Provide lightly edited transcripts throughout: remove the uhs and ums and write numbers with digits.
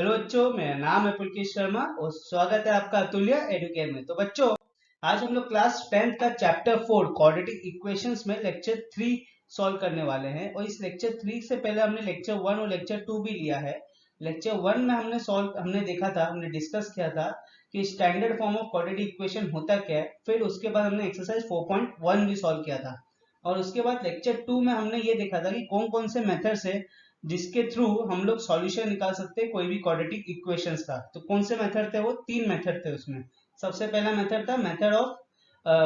Hello बच्चों, मेरा नाम है पुलकेश शर्मा और स्वागत है आपका अतुल्य एडुकेयर में। तो बच्चों, आज हम लोग क्लास 10th का चैप्टर 4 क्वाड्रेटिक इक्वेशंस में लेक्चर 3 सॉल्व करने वाले हैं। और इस लेक्चर 3 से पहले हमने लेक्चर 1 और लेक्चर 2 भी लिया है। लेक्चर 1 में हमने देखा था, हमने डिस्कस किया था कि standard form of quadratic equation होता क्या है। फिर उसके बाद हमने एक्सरसाइज 4.1 भी सॉल्व किया था। और उसके बाद लेक्चर 2 में हमने ये देखा था कि कौन कौन से मेथड से जिसके थ्रू हम लोग सॉल्यूशन निकाल सकते हैं कोई भी क्वाड्रेटिक इक्वेशंस का। तो कौन से मेथड थे? वो 3 मेथड थे उसमें। सबसे पहला मेथड था मेथड ऑफ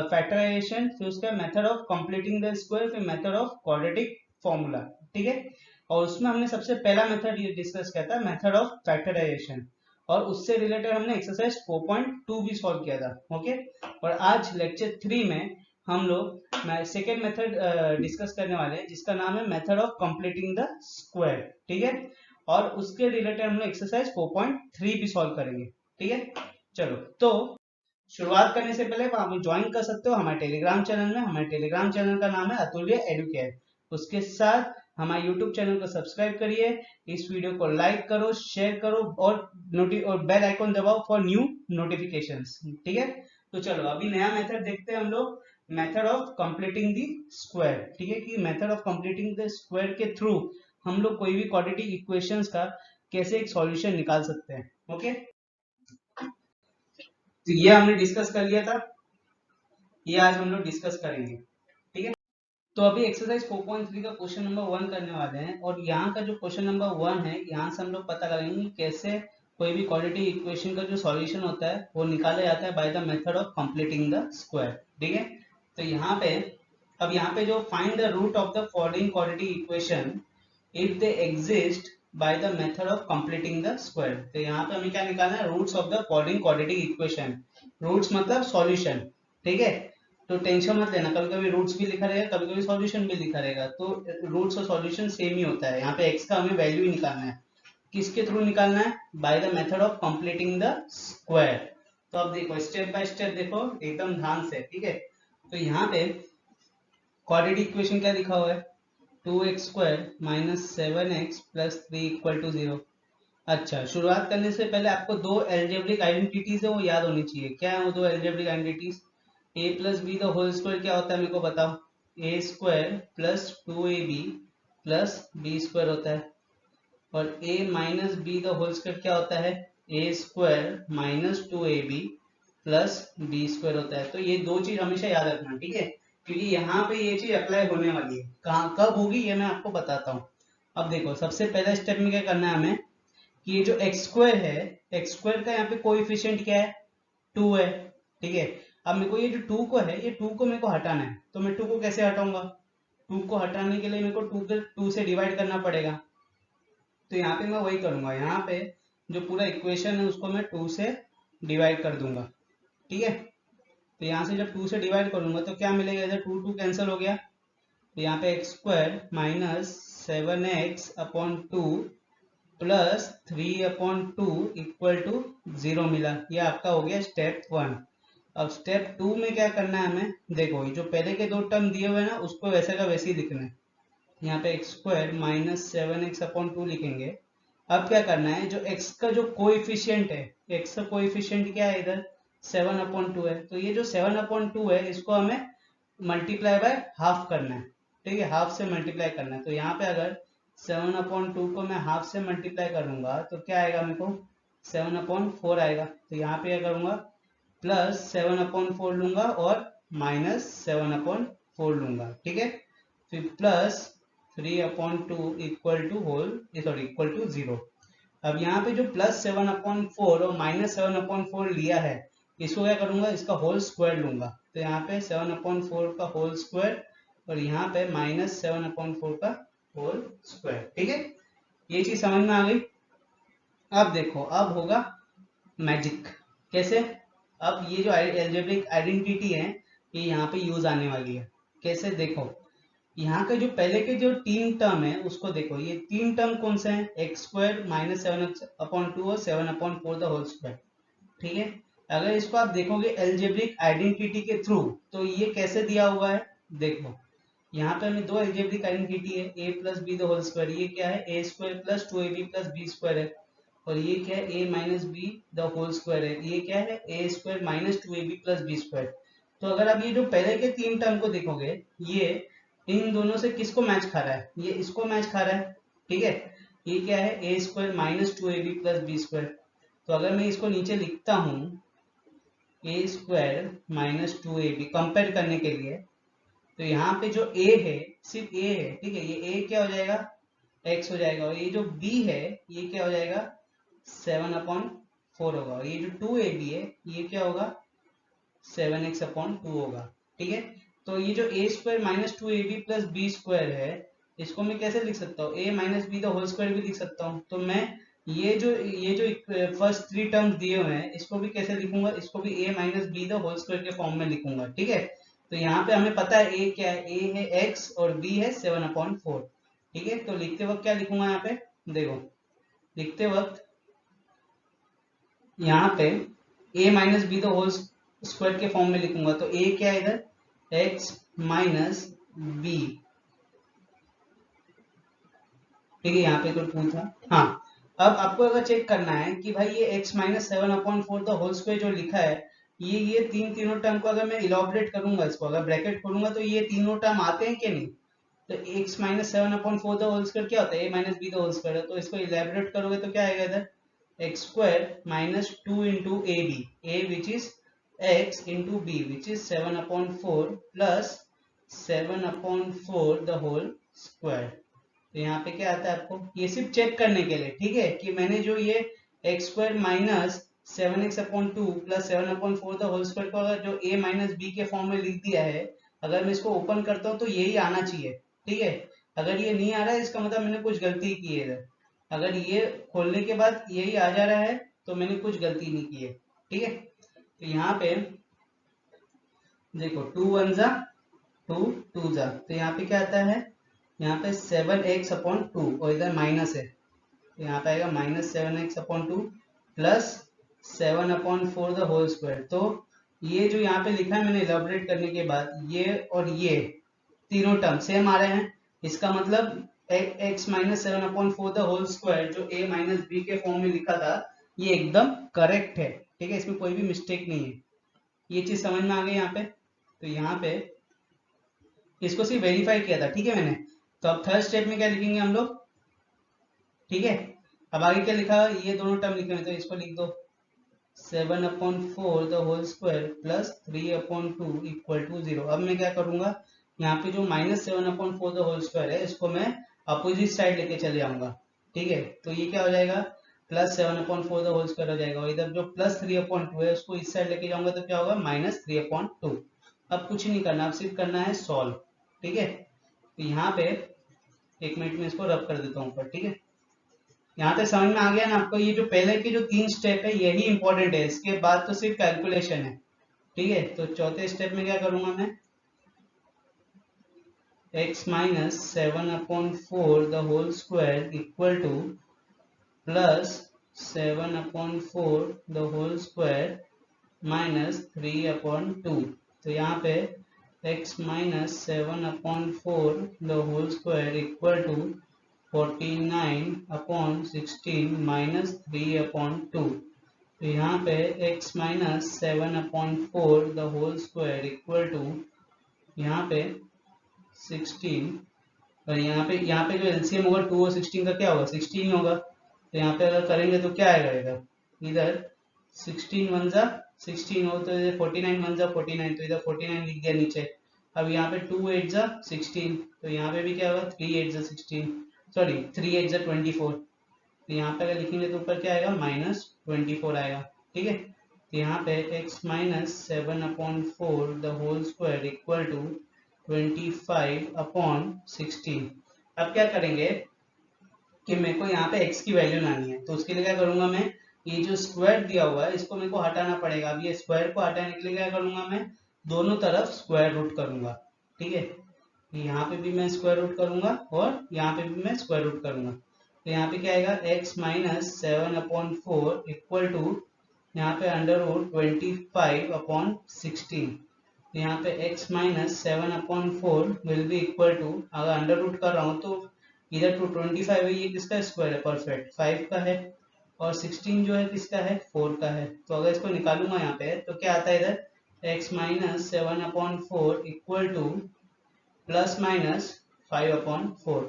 फैक्टराइजेशन, फिर उसका method of completing the square, फिर मेथड ऑफ क्वाड्रेटिक फॉर्मूला। ठीक है। और उसमें हमने सबसे पहला मेथड ये डिस्कस किया था, मेथड ऑफ फैक्टराइजेशन। और उससे रिलेटेड हमने एक्सरसाइज 4.2 भी सॉल्व किया था। ओके। और आज लेक्चर 3 में हम लोग सेकेंड मेथड डिस्कस करने वाले हैं, जिसका नाम है method of completing the square. ठीक है। और उसके रिलेटेड हम लोग एक्सरसाइज 4.3 भी सॉल्व करेंगे। ठीक है। चलो, तो शुरुआत करने से पहले आप ज्वाइन कर सकते हो हमारे टेलीग्राम चैनल में। हमारे टेलीग्राम चैनल का नाम है अतुल्य एडुकेयर। उसके साथ हमारे यूट्यूब चैनल को सब्सक्राइब करिए, इस वीडियो को लाइक करो, शेयर करो और बेल आइकन दबाओ फॉर न्यू नोटिफिकेशंस। ठीक है। तो चलो, अभी नया मेथड देखते हैं हम लोग, method of completing the square. ठीक है, कि method of completing the square के थ्रू हम लोग कोई भी क्वाड्रेटिक इक्वेशंस का कैसे एक सॉल्यूशन निकाल सकते हैं। ओके। तो ये हमने डिस्कस कर लिया था, ये आज हम लोग डिस्कस करेंगे। ठीक है। तो अभी एक्सरसाइज 4.3 का क्वेश्चन नंबर 1 करने वाले हैं। और यहाँ का जो क्वेश्चन नंबर 1 है, यहाँ से हम लोग पता करेंगे कैसे कोई भी क्वाड्रेटिक इक्वेशन का जो सॉल्यूशन होता है वो निकाला जाता है by the method of completing the square. ठीक है। तो यहाँ पे जो find the root of the following quadratic equation if they exist by the method of completing the square. तो यहाँ पे हमें क्या निकालना है? Roots of the following quadratic equation. रूट्स मतलब सॉल्यूशन। ठीक है। तो टेंशन मत लेना, कभी कभी रूट्स भी लिखा रहेगा, कभी कभी सॉल्यूशन भी लिखा रहेगा। तो रूट्स और सॉल्यूशन सेम ही होता है। यहाँ पे एक्स का हमें वैल्यू ही निकालना है। किसके थ्रू निकालना है? By the method of completing the square. तो अब देखो, स्टेप बाय स्टेप देखो एकदम ध्यान से। ठीक है। तो यहाँ पे क्वाड्रेटिक इक्वेशन क्या लिखा हुआ है? 2x² minus 7x plus 3 equal to 0। अच्छा, शुरुआत करने से पहले आपको दो एल्जेब्रिक आइडेंटिटीज है वो याद होनी चाहिए। क्या है वो दो algebraic identities? a plus B the whole square क्या होता है मेरे को बताओ? a square plus 2ab plus B square होता है। और a minus B the whole square क्या होता है? a square minus 2ab plus B square होता है। तो ये दो चीज हमेशा याद रखना। ठीक है। क्योंकि यहाँ पे ये चीज अप्लाई होने वाली है। कहाँ कब होगी ये मैं आपको बताता हूँ। अब देखो, सबसे पहला स्टेप में क्या करना है हमें कि ये जो एक्स स्क्वायर है, एक्स स्क्वायर का यहाँ पे कोएफिशिएंट क्या है? 2 है। ठीक है। अब मेरे को ये जो 2 को है, ये 2 को मेरे को हटाना है। तो मैं 2 को कैसे हटाऊंगा? 2 को हटाने के लिए मेरे को 2 से डिवाइड करना पड़ेगा। तो यहाँ पे मैं वही करूंगा, यहाँ पे जो पूरा इक्वेशन है उसको मैं 2 से डिवाइड कर दूंगा। ठीक है। तो यहाँ से जब 2 से डिवाइड करूंगा तो क्या मिलेगा? इधर 2 कैंसिल हो गया। तो यहाँ पे x square minus 7x upon 2 plus 3/2 equal to 0 मिला। ये आपका हो गया स्टेप 1। अब स्टेप 2 में क्या करना है हमें? देखो, ये जो पहले के दो टर्म दिए हुए हैं ना, उसको वैसे का वैसे ही लिखना है। यहाँ पे x square minus 7x upon 2 लिखेंगे। अब क्या करना है, जो x का जो कोएफिशिएंट है, x का कोएफिशिएंट क्या है इधर? 7/2 है। तो ये जो 7/2 है इसको हमें मल्टीप्लाई बाय हाफ करना है। ठीक है, हाफ से मल्टीप्लाई करना है। तो यहाँ पे अगर 7/2 को मैं हाफ से मल्टीप्लाई करूंगा तो क्या आएगा मेरे को? 7/4 आएगा। तो यहाँ पे क्या करूंगा? प्लस 7/4 लूंगा और माइनस 7/4 लूंगा। ठीक है। फिर प्लस 3/2 इक्वल टू 0। अब यहाँ पे जो प्लस 7/4 और माइनस 7/4 लिया है, इसको क्या करूंगा? इसका होल स्क्वायर लूंगा। तो यहाँ पे 7/4 का होल स्क्वायर और यहाँ पे माइनस 7/4 का होल स्क्वायर। ठीक है। ये चीज समझ में आ गई। अब देखो, अब होगा मैजिक। कैसे? अब ये जो एल्जेब्रिक आइडेंटिटी है ये यहाँ पे यूज आने वाली है। कैसे? देखो, यहाँ के जो पहले के जो 3 टर्म है उसको देखो। ये 3 टर्म कौन से हैं? एक्स स्क्वायर माइनस 7/2 और 7/4 द होल स्क्वायर। ठीक है। अगर इसको आप देखोगे एल्जेब्रिक आइडेंटिटी के थ्रू तो ये कैसे दिया हुआ है? देखो, यहाँ पे हमें दो एल्जेब्रिक आइडेंटिटी है, a plus B the whole square. ये क्या है? a square plus 2ab plus B square है। और ये क्या है a minus B the whole square है, ये क्या है a square minus 2ab plus B square. तो अगर आप ये जो पहले के तीन टर्म को देखोगे, ये इन दोनों से किसको मैच खा रहा है, ये इसको मैच खा रहा है, ठीक है। ये क्या है a square minus 2ab plus B square. तो अगर मैं इसको नीचे लिखता हूँ a square minus 2ab compare करने के लिए, तो यहाँ पे जो a है सिर्फ a है, ठीक है, ये a क्या हो जाएगा x हो जाएगा, और ये जो b है ये क्या हो जाएगा 7/4 होगा, और ये जो 2ab है ये क्या होगा 7x/2 होगा, ठीक है। तो ये जो a square minus 2ab plus B square है, इसको मैं कैसे लिख सकता हूँ, a minus B the whole square भी लिख सकता हूँ। तो मैं ये जो फर्स्ट थ्री टर्म्स दिए हुए हैं इसको भी कैसे लिखूंगा, इसको भी a minus B the whole square के फॉर्म में लिखूंगा, ठीक है। तो यहाँ पे हमें पता है a क्या है, a है x और b है 7/4, ठीक है। तो लिखते वक्त क्या लिखूंगा यहाँ पे, देखो लिखते वक्त यहाँ पे a minus B the whole square के फॉर्म में लिखूंगा। तो a क्या है इधर x माइनस बी, ठीक है, यहाँ पे तो 2 था। हाँ, अब आपको अगर चेक करना है कि भाई ये x minus 7/4 the whole square जो लिखा है, ये तीनों टर्म को अगर मैं इलॉबरेट करूंगा, इसको अगर ब्रैकेट खोलूंगा तो ये तीनों टर्म आते हैं कि नहीं। तो x minus 7/4 the whole square क्या होता है, a minus B the whole square. तो इसको इलैबोरेट करोगे तो क्या आएगा इधर X square minus 2 into A B, A which is x into B which is 7/4 plus 7/4 the whole square. तो यहाँ पे क्या आता है आपको, ये सिर्फ चेक करने के लिए, ठीक है, कि मैंने जो ये X square minus 7x/2 plus 7/4 the whole square को अगर जो a माइनस बी के फॉर्म में लिख दिया है, अगर मैं इसको ओपन करता हूँ तो यही आना चाहिए, ठीक है। अगर ये नहीं आ रहा है इसका मतलब मैंने कुछ गलती की है इधर, अगर ये खोलने के बाद यही आ जा रहा है तो मैंने कुछ गलती नहीं की है, ठीक है। तो यहाँ पे देखो 2 1 जा 2 2 जा, तो यहाँ पे क्या आता है, यहाँ पे 7x/2 और इधर माइनस है, तो यहाँ पे आएगा minus 7x/2 plus 7/4 the whole square. तो ये जो यहाँ पे लिखा है मैंने इलेबोरेट करने के बाद, ये और ये तीनों टर्म सेम आ रहे हैं, इसका मतलब x minus 7/4 the whole square जो a माइनस बी के फॉर्म में लिखा था ये एकदम करेक्ट है, ठीक है, इसमें कोई भी मिस्टेक नहीं है। ये चीज समझ में आ गई यहाँ पे। तो यहाँ पे इसको सिर्फ वेरीफाई किया था, ठीक है मैंने। तो अब थर्ड स्टेप में क्या लिखेंगे हम लोग, ठीक है। अब आगे क्या लिखा, ये दोनों टर्म लिखे हुए तो इसको लिख दो 7/4 the whole square plus 3/2 equal to 0। अब मैं क्या करूंगा, यहाँ पे जो माइनस 7/4 द होल स्क्वायर है इसको मैं अपोजिट साइड लेके चले जाऊंगा, ठीक है। तो ये क्या हो जाएगा प्लस 7/4 द होल स्क्वायर हो जाएगा, और इधर जो प्लस 3/2 है उसको इस साइड लेके जाऊंगा तो क्या होगा माइनस 3/2। अब कुछ नहीं करना, अब सिर्फ करना है सॉल्व, ठीक है। तो यहाँ पे एक मिनट में इसको रब कर देता हूँ ऊपर, ठीक है। यहाँ तक समझ में आ गया ना आपको, ये जो पहले के जो 3 स्टेप है यही इंपॉर्टेंट है, इसके बाद तो सिर्फ कैलकुलेशन है, ठीक है। तो चौथे स्टेप में क्या करूंगा मैं, x minus 7/4 the whole square equal to plus 7/4 the whole square minus 3/2। तो यहाँ पे x minus 7/4 the whole square equal to 49/16 minus 3/2। तो यहाँ पे x minus 7/4 the whole square equal to यहाँ पे 16, और यहाँ पे जो एलसीएम होगा 2 और 16 का क्या होगा 16 ही होगा। तो यहाँ पे अगर करेंगे तो क्या आएगा इधर 16 1 जा 16 हो, तो इधर 49 1 जा 49, तो इधर 49 लिख दिया नीचे। अब यहाँ पे 2 8 जा 16, तो यहाँ पे भी क्या होगा 3 8 जा 16, सॉरी 3 8 जा 24। तो यहाँ पे अगर लिखेंगे तो ऊपर क्या आएगा माइनस 24 आएगा, ठीक है। तो यहाँ पे x minus 7/4 the whole square equal to 25/16। अब क्या करेंगे कि मेरे को यहाँ पे x की वैल्यू लानी है, तो उसके लिए क्या करूंगा मैं, ये जो स्क्वायर दिया हुआ है इसको मेरे को हटाना पड़ेगा। अब ये स्क्वायर को हटाने के लिए क्या करूंगा मैं, दोनों तरफ स्क्वायर रूट करूंगा, ठीक है। यहाँ पे भी मैं स्क्वायर रूट करूंगा और यहाँ पे भी मैं स्क्वायर रूट करूंगा। तो यहाँ पे क्या आएगा x माइनस 7/4 इक्वल टू यहाँ पे अंडर रूट 25/16। यहाँ पे x minus 7/4 will be equal to, अगर अंडर रूट कर रहा हूँ तो इधर टू 25 है, ये किसका स्क्वायर है परफेक्ट 5 का है, और 16 जो है किसका है, 4 का है। तो अगर इसको निकालूंगा यहाँ पे तो क्या आता है इधर, x minus 7/4 equal to plus minus 5/4।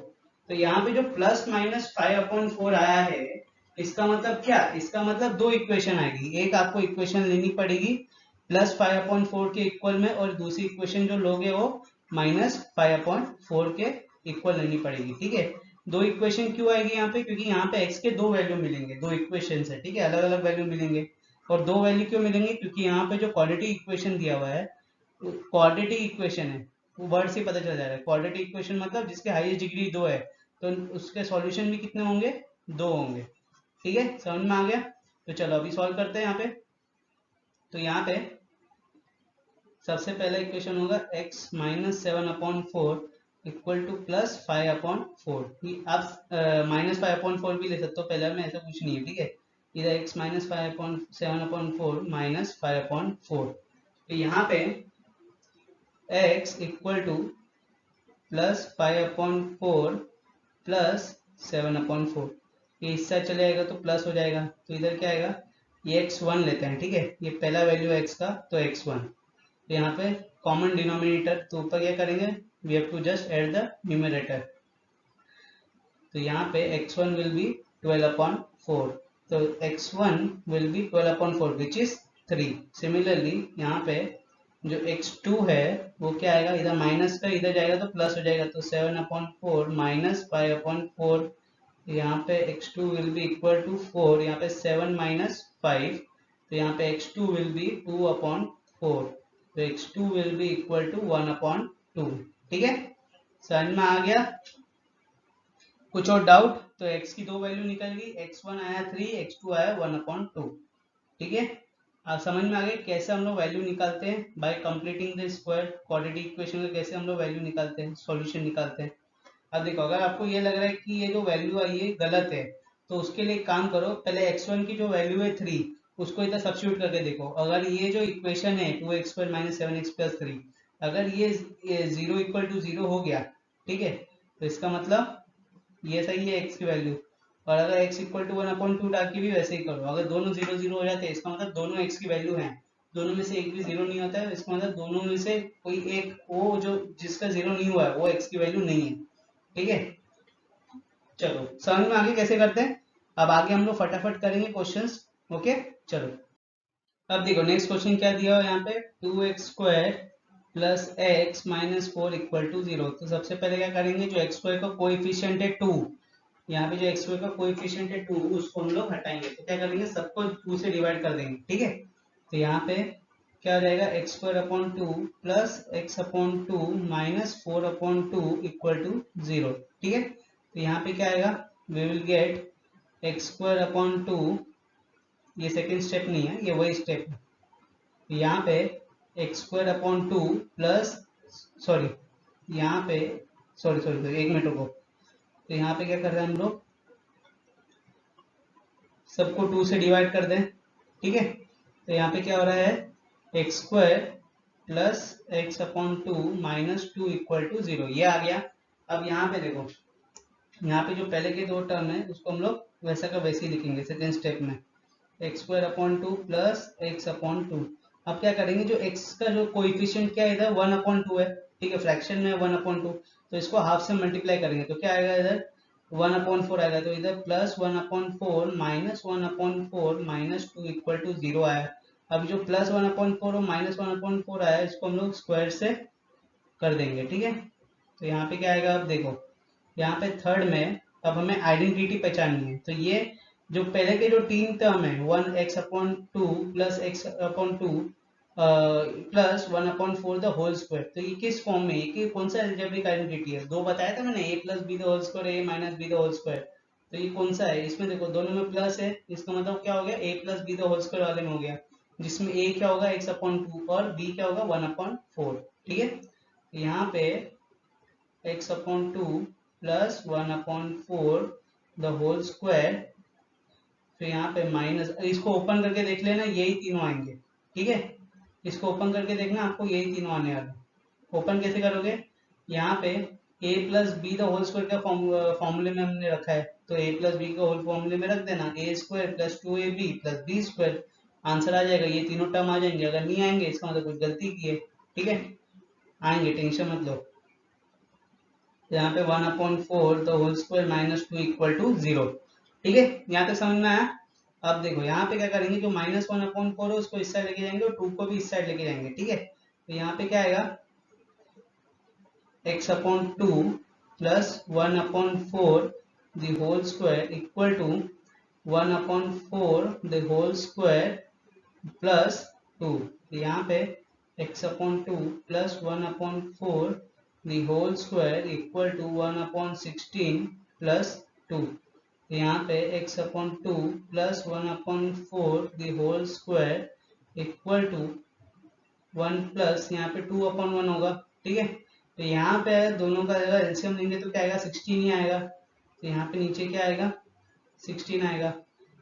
तो यहाँ पे जो प्लस माइनस 5/4 आया है, इसका मतलब क्या, इसका मतलब दो इक्वेशन आएगी। एक आपको इक्वेशन लेनी पड़ेगी प्लस 5/4 के इक्वल में, और दूसरी इक्वेशन जो लोगे वो माइनस 5/4 के इक्वल लेनी पड़ेगी। ठीक है, दो इक्वेशन क्यों आएगी यहाँ पे, क्योंकि यहाँ पे x के दो वैल्यू मिलेंगे, दो इक्वेशन है। ठीक है, अलग अलग वैल्यू मिलेंगे। और दो वैल्यू क्यों मिलेंगे, क्योंकि यहाँ पे जो क्वाड्रेटिक इक्वेशन दिया हुआ है, क्वाड्रेटिक इक्वेशन है, वो वर्ड से पता चल जा रहा है। क्वाड्रेटिक इक्वेशन मतलब जिसके हाईएस्ट डिग्री 2 है, तो उसके सॉल्यूशन भी कितने होंगे, 2 होंगे। ठीक है, समझ में आ गया। तो चलो अभी सॉल्व करते हैं यहाँ पे। तो यहाँ पे सबसे पहला इक्वेशन होगा x minus 7/4 equal to plus 5/4। आप माइनस 5/4 भी ले सकते हो, पहले में ऐसा कुछ नहीं है। ठीक है, इधर x माइनस 7/4 माइनस 5/4। तो यहाँ पे x equal to plus 5/4 plus 7/4। ये हिस्सा चले आएगा तो प्लस हो जाएगा, तो इधर क्या आएगा, ये x1 लेते हैं। ठीक है, ये पहला वैल्यू है x का, तो x1। तो यहाँ पे कॉमन डिनोमिनेटर, तो ऊपर क्या करेंगे, we have to just add the numerator. तो यहाँ पे x1 विल बी 12/4, तो x1 will be 12/4 which is 3। Similarly यहाँ पे जो x2 है वो क्या आएगा, इधर माइनस का इधर जाएगा तो प्लस हो जाएगा, तो 7/4 माइनस 5/4। यहाँ पे x2 will be equal to 4, यहाँ पे 7 माइनस 5, तो यहाँ पे x2 विल बी 2/4, तो x2 will be equal to 1/2। ठीक है, समझ में आ गया। कुछ और डाउट, तो x की दो वैल्यू निकल गई, x1 आया 3, x2 आया 1/2। ठीक है, आप समझ में आ गए कैसे हम लोग वैल्यू निकालते हैं, bye completing the square quadratic equation का कैसे हम लोग वैल्यू निकालते हैं, सॉल्यूशन निकालते हैं। अब देखो, अगर आपको ये लग रहा है कि ये जो वैल्यू आई है गलत है, तो उसके लिए काम करो, पहले x1 की जो वैल्यू है 3, उसको इधर सब्स्टिट्यूट करके देखो। अगर ये जो इक्वेशन है 2x² माइनस 7x प्लस 3, अगर ये 0 इक्वल टू 0 हो गया, ठीक है, तो इसका मतलब ये सही है x की वैल्यू। और अगर x इक्वल टू 1/2 डाल के भी वैसे ही करो, अगर दोनों 0 0 हो जाते हैं, इसका मतलब दोनों x की वैल्यू है, दोनों में से एक भी 0 नहीं होता है, इसका मतलब दोनों में से कोई एक, वो जो जिसका 0 नहीं हुआ है वो x की वैल्यू नहीं है। ठीक है, चलो समझ में आगे कैसे करते हैं। अब आगे हम लोग फटाफट करेंगे क्वेश्चंस। ओके, चलो अब देखो नेक्स्ट क्वेश्चन क्या दिया हो यहाँ पे, 2x² plus x minus 4 equal to 0। तो सबसे पहले क्या करेंगे, जो x² का कोएफिशिएंट है 2, यहाँ पे जो x² का कोएफिशिएंट है 2, उसको हम लोग हटाएंगे। तो क्या करेंगे, सबको 2 से डिवाइड कर देंगे। ठीक है, तो यहाँ पे क्या हो जाएगा, x² plus x/2 minus 4/2 equal to 0। ठीक है, तो यहाँ पे क्या आएगा, वी विल गेट x²/2, ये सेकेंड स्टेप नहीं है, ये वही स्टेप है। तो यहाँ पे x²/2 प्लस, सॉरी यहाँ पे, सॉरी सॉरी सॉरी एक मिनट रुको। तो यहाँ पे क्या कर रहे हैं हम लोग, सबको 2 से डिवाइड कर दें। ठीक है, तो यहाँ पे क्या हो रहा है, x² plus x/2 minus 2 equal to 0, ये आ गया। अब यहाँ पे देखो, यहाँ पे जो पहले के दो टर्म है उसको हम लोग वैसा का वैसे ही लिखेंगे सेकेंड स्टेप में, x²/2 प्लस x/2। अब क्या करेंगे, जो x का जो कोएफिशिएंट क्या है इधर 1/2 है। ठीक है, फ्रैक्शन में 1/2, तो इसको हाफ से मल्टीप्लाई करेंगे तो क्या आएगा, इधर 1/4 आएगा, तो इधर plus 1/4 minus 1/4 minus 2 equal to 0 आया। अब जो प्लस 1/4 और माइनस 1/4 आया, इसको हम लोग स्क्वायर से कर देंगे। ठीक है, तो यहाँ पे क्या आएगा, अब देखो यहाँ पे थर्ड में अब हमें आइडेंटिटी पहचाननी है। तो ये जो पहले के जो तीन टर्म है 1x/2 plus x/2 plus 1/4 the whole square, तो ये किस फॉर्म में, ये कौन सा अलजेब्रिक आइडेंटिटी है, दो बताया था मैंने, a plus B the whole square, a minus B the whole square. तो ये कौन सा है, इसमें देखो दोनों में प्लस है, इसका मतलब क्या हो गया, a plus B the whole square वाले में हो गया, जिसमें a क्या होगा x/2 और b क्या होगा 1/4। ठीक है, यहाँ पे x/2 plus 1/4 the whole square, फिर यहाँ पे माइनस, इसको ओपन करके देख लेना, यही तीनों आएंगे। ठीक है, इसको ओपन करके देखना, आपको यही तीनों आने वाले। ओपन कैसे करोगे, यहाँ पे A plus B the whole square का फॉर्मूले में हमने रखा है, तो ए प्लस बी का होल फॉर्मूले में रख देना, A square plus 2ab plus B square, answer आ जाएगा। ये तीनों टर्म आ जाएंगे, अगर नहीं आएंगे इसका मतलब कुछ गलती की है, ठीक है, आएंगे, टेंशन मत लो। यहाँ पे 1/4 the whole square minus 2 equal to 0, ठीक है, यहाँ तक समझ में आया। अब देखो यहाँ पे क्या करेंगे, जो -1/4 है उसको इस साइड लेके जाएंगे और 2 को भी इस साइड लेके जाएंगे, ठीक है। तो यहाँ पे क्या आएगा, x/2 plus 1/4 the whole square equal to 1/4 the whole square plus 2। यहाँ पे x/2 plus 1/4 the whole square equal to 1/16 plus 2। यहाँ पे x/2 plus 1/4 the whole square equal to 1 plus यहाँ पे 2/1 होगा, ठीक है। तो यहाँ पे दोनों का अगर एलसीएम लेंगे तो क्या आएगा, 16 ही आएगा। तो यहाँ पे नीचे क्या आएगा, 16 आएगा।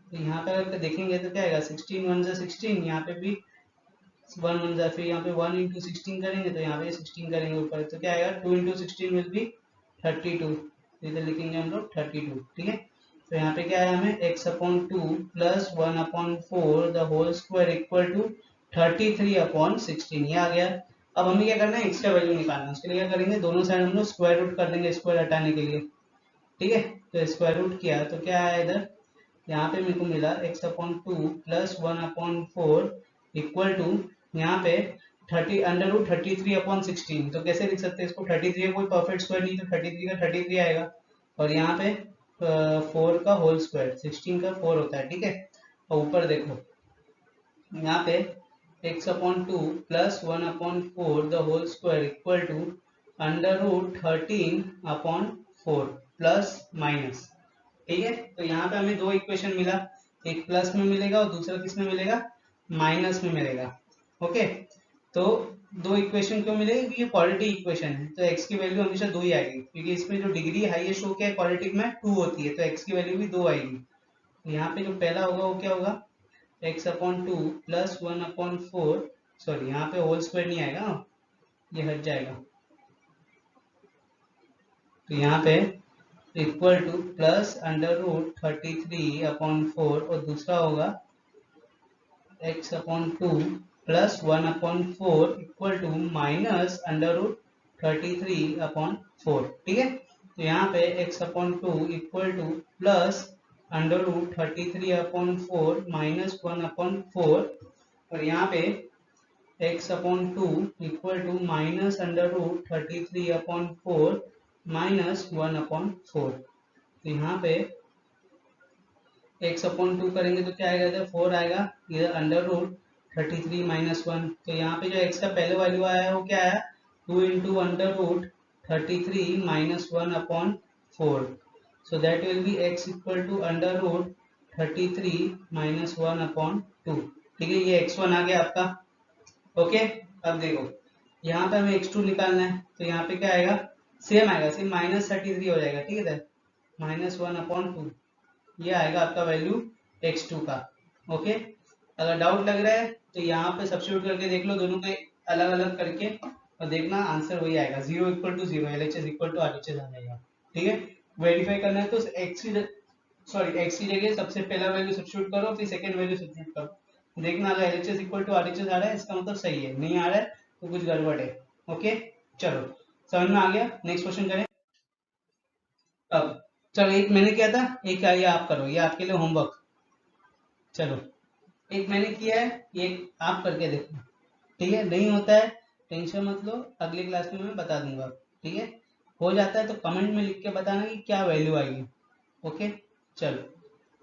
तो यहाँ पे अगर देखेंगे तो क्या आएगा, 16 1 जा 16, यहाँ पे भी 1 1 जा, फिर यहाँ पे 1 × 16 करेंगे तो यहाँ पे 16 करेंगे ऊपर, तो क्या आएगा, 2 × 16 विल बी 32, इधर लिखेंगे हम लोग 32, ठीक है। तो यहाँ पे क्या है, हमें x/2 plus 1/4 the whole square equal to 33/16 ये आ गया। अब हमें क्या करना है, एक्स्ट्रा वैल्यू निकालना है। उसके लिए क्या करेंगे, दोनों साइड हम लोग स्क्वायर रूट कर देंगे स्क्वायर हटाने के लिए, ठीक है। तो स्क्वायर रूट किया तो क्या आया इधर, यहाँ पे मेरे को मिला x/2 प्लस 1/4 इक्वल टू यहाँ पे 33/16। तो कैसे लिख सकते हैं इसको, 33 कोई परफेक्ट स्क्वायर नहीं, तो 33 का 33 आएगा, और यहाँ पे 4 का होल स्क्वायर, 16 का 4 होता है, ठीक है। और ऊपर देखो यहाँ पे x/2 plus 1/4 the whole square equal to √13/4 plus minus, ठीक है। तो यहाँ पे हमें दो इक्वेशन मिला, एक प्लस में मिलेगा और दूसरा किस में मिलेगा, माइनस में मिलेगा, ओके। तो दो इक्वेशन क्यों मिलेगी, क्योंकि ये क्वाड्रेटिक इक्वेशन है, तो x की वैल्यू हमेशा 2 ही आएगी, क्योंकि इसमें जो डिग्री हाईएस्ट हो क्या है, क्वाड्रेटिक में 2 होती है, तो x की वैल्यू भी 2 आएगी। यहाँ पे जो पहला होगा वो क्या होगा, x/2 प्लस 1/4, सॉरी यहाँ पे होल स्क्वायर नहीं आएगा, ये हट जाएगा, तो यहाँ पे इक्वल टू प्लस √33/4, और दूसरा होगा x/2 plus 1/4 equal to minus √33/4, ठीक है। तो यहाँ पे x/2 equal to plus √33/4 minus 1/4, और यहाँ पे x/2 equal to minus √33/4 minus 1/4। तो यहाँ पे x/2 करेंगे तो क्या आएगा, इधर 4 आएगा, इधर √33 माइनस 1। तो यहाँ पे जो x का पहले वैल्यू आया है वो क्या आया, 2 × √33 minus 1/4, so that will be x equal to √33 minus 1/2, ठीक है। ये x1 आ गया आपका, ओके। अब देखो यहाँ पे हमें x2 निकालना है, तो यहाँ पे क्या आएगा, सेम आएगा, सेम -33 हो जाएगा, ठीक है, -1/2, ये आएगा आपका वैल्यू x2 का, ओके। अगर डाउट लग रहा है तो यहाँ पे सब्स्टिट्यूट करके देख लो, दोनों के अलग अलग करके, और देखना आंसर वही आएगा, 0 = 0, LHS = RHS आ जाएगा, ठीक है। वेरीफाई करना है तो x की जगह सबसे पहला वैल्यू सब्स्टिट्यूट करो, फिर सेकंड वैल्यू सब्स्टिट्यूट करो, देखना अगर LHS = RHS आ रहा है इसका मतलब सही है, नहीं आ रहा है तो कुछ गड़बड़ है, ओके। चलो समझ में आ गया, नेक्स्ट क्वेश्चन करें। अब चलो एक मैंने किया था, एक ये आप करो, ये आपके लिए होमवर्क। चलो एक मैंने किया है, ये आप करके देखो, ठीक है। नहीं होता है टेंशन मत लो, अगले क्लास में मैं बता दूंगा, ठीक है। हो जाता है तो कमेंट में लिख के बताना कि क्या वैल्यू आएगी, ओके। चलो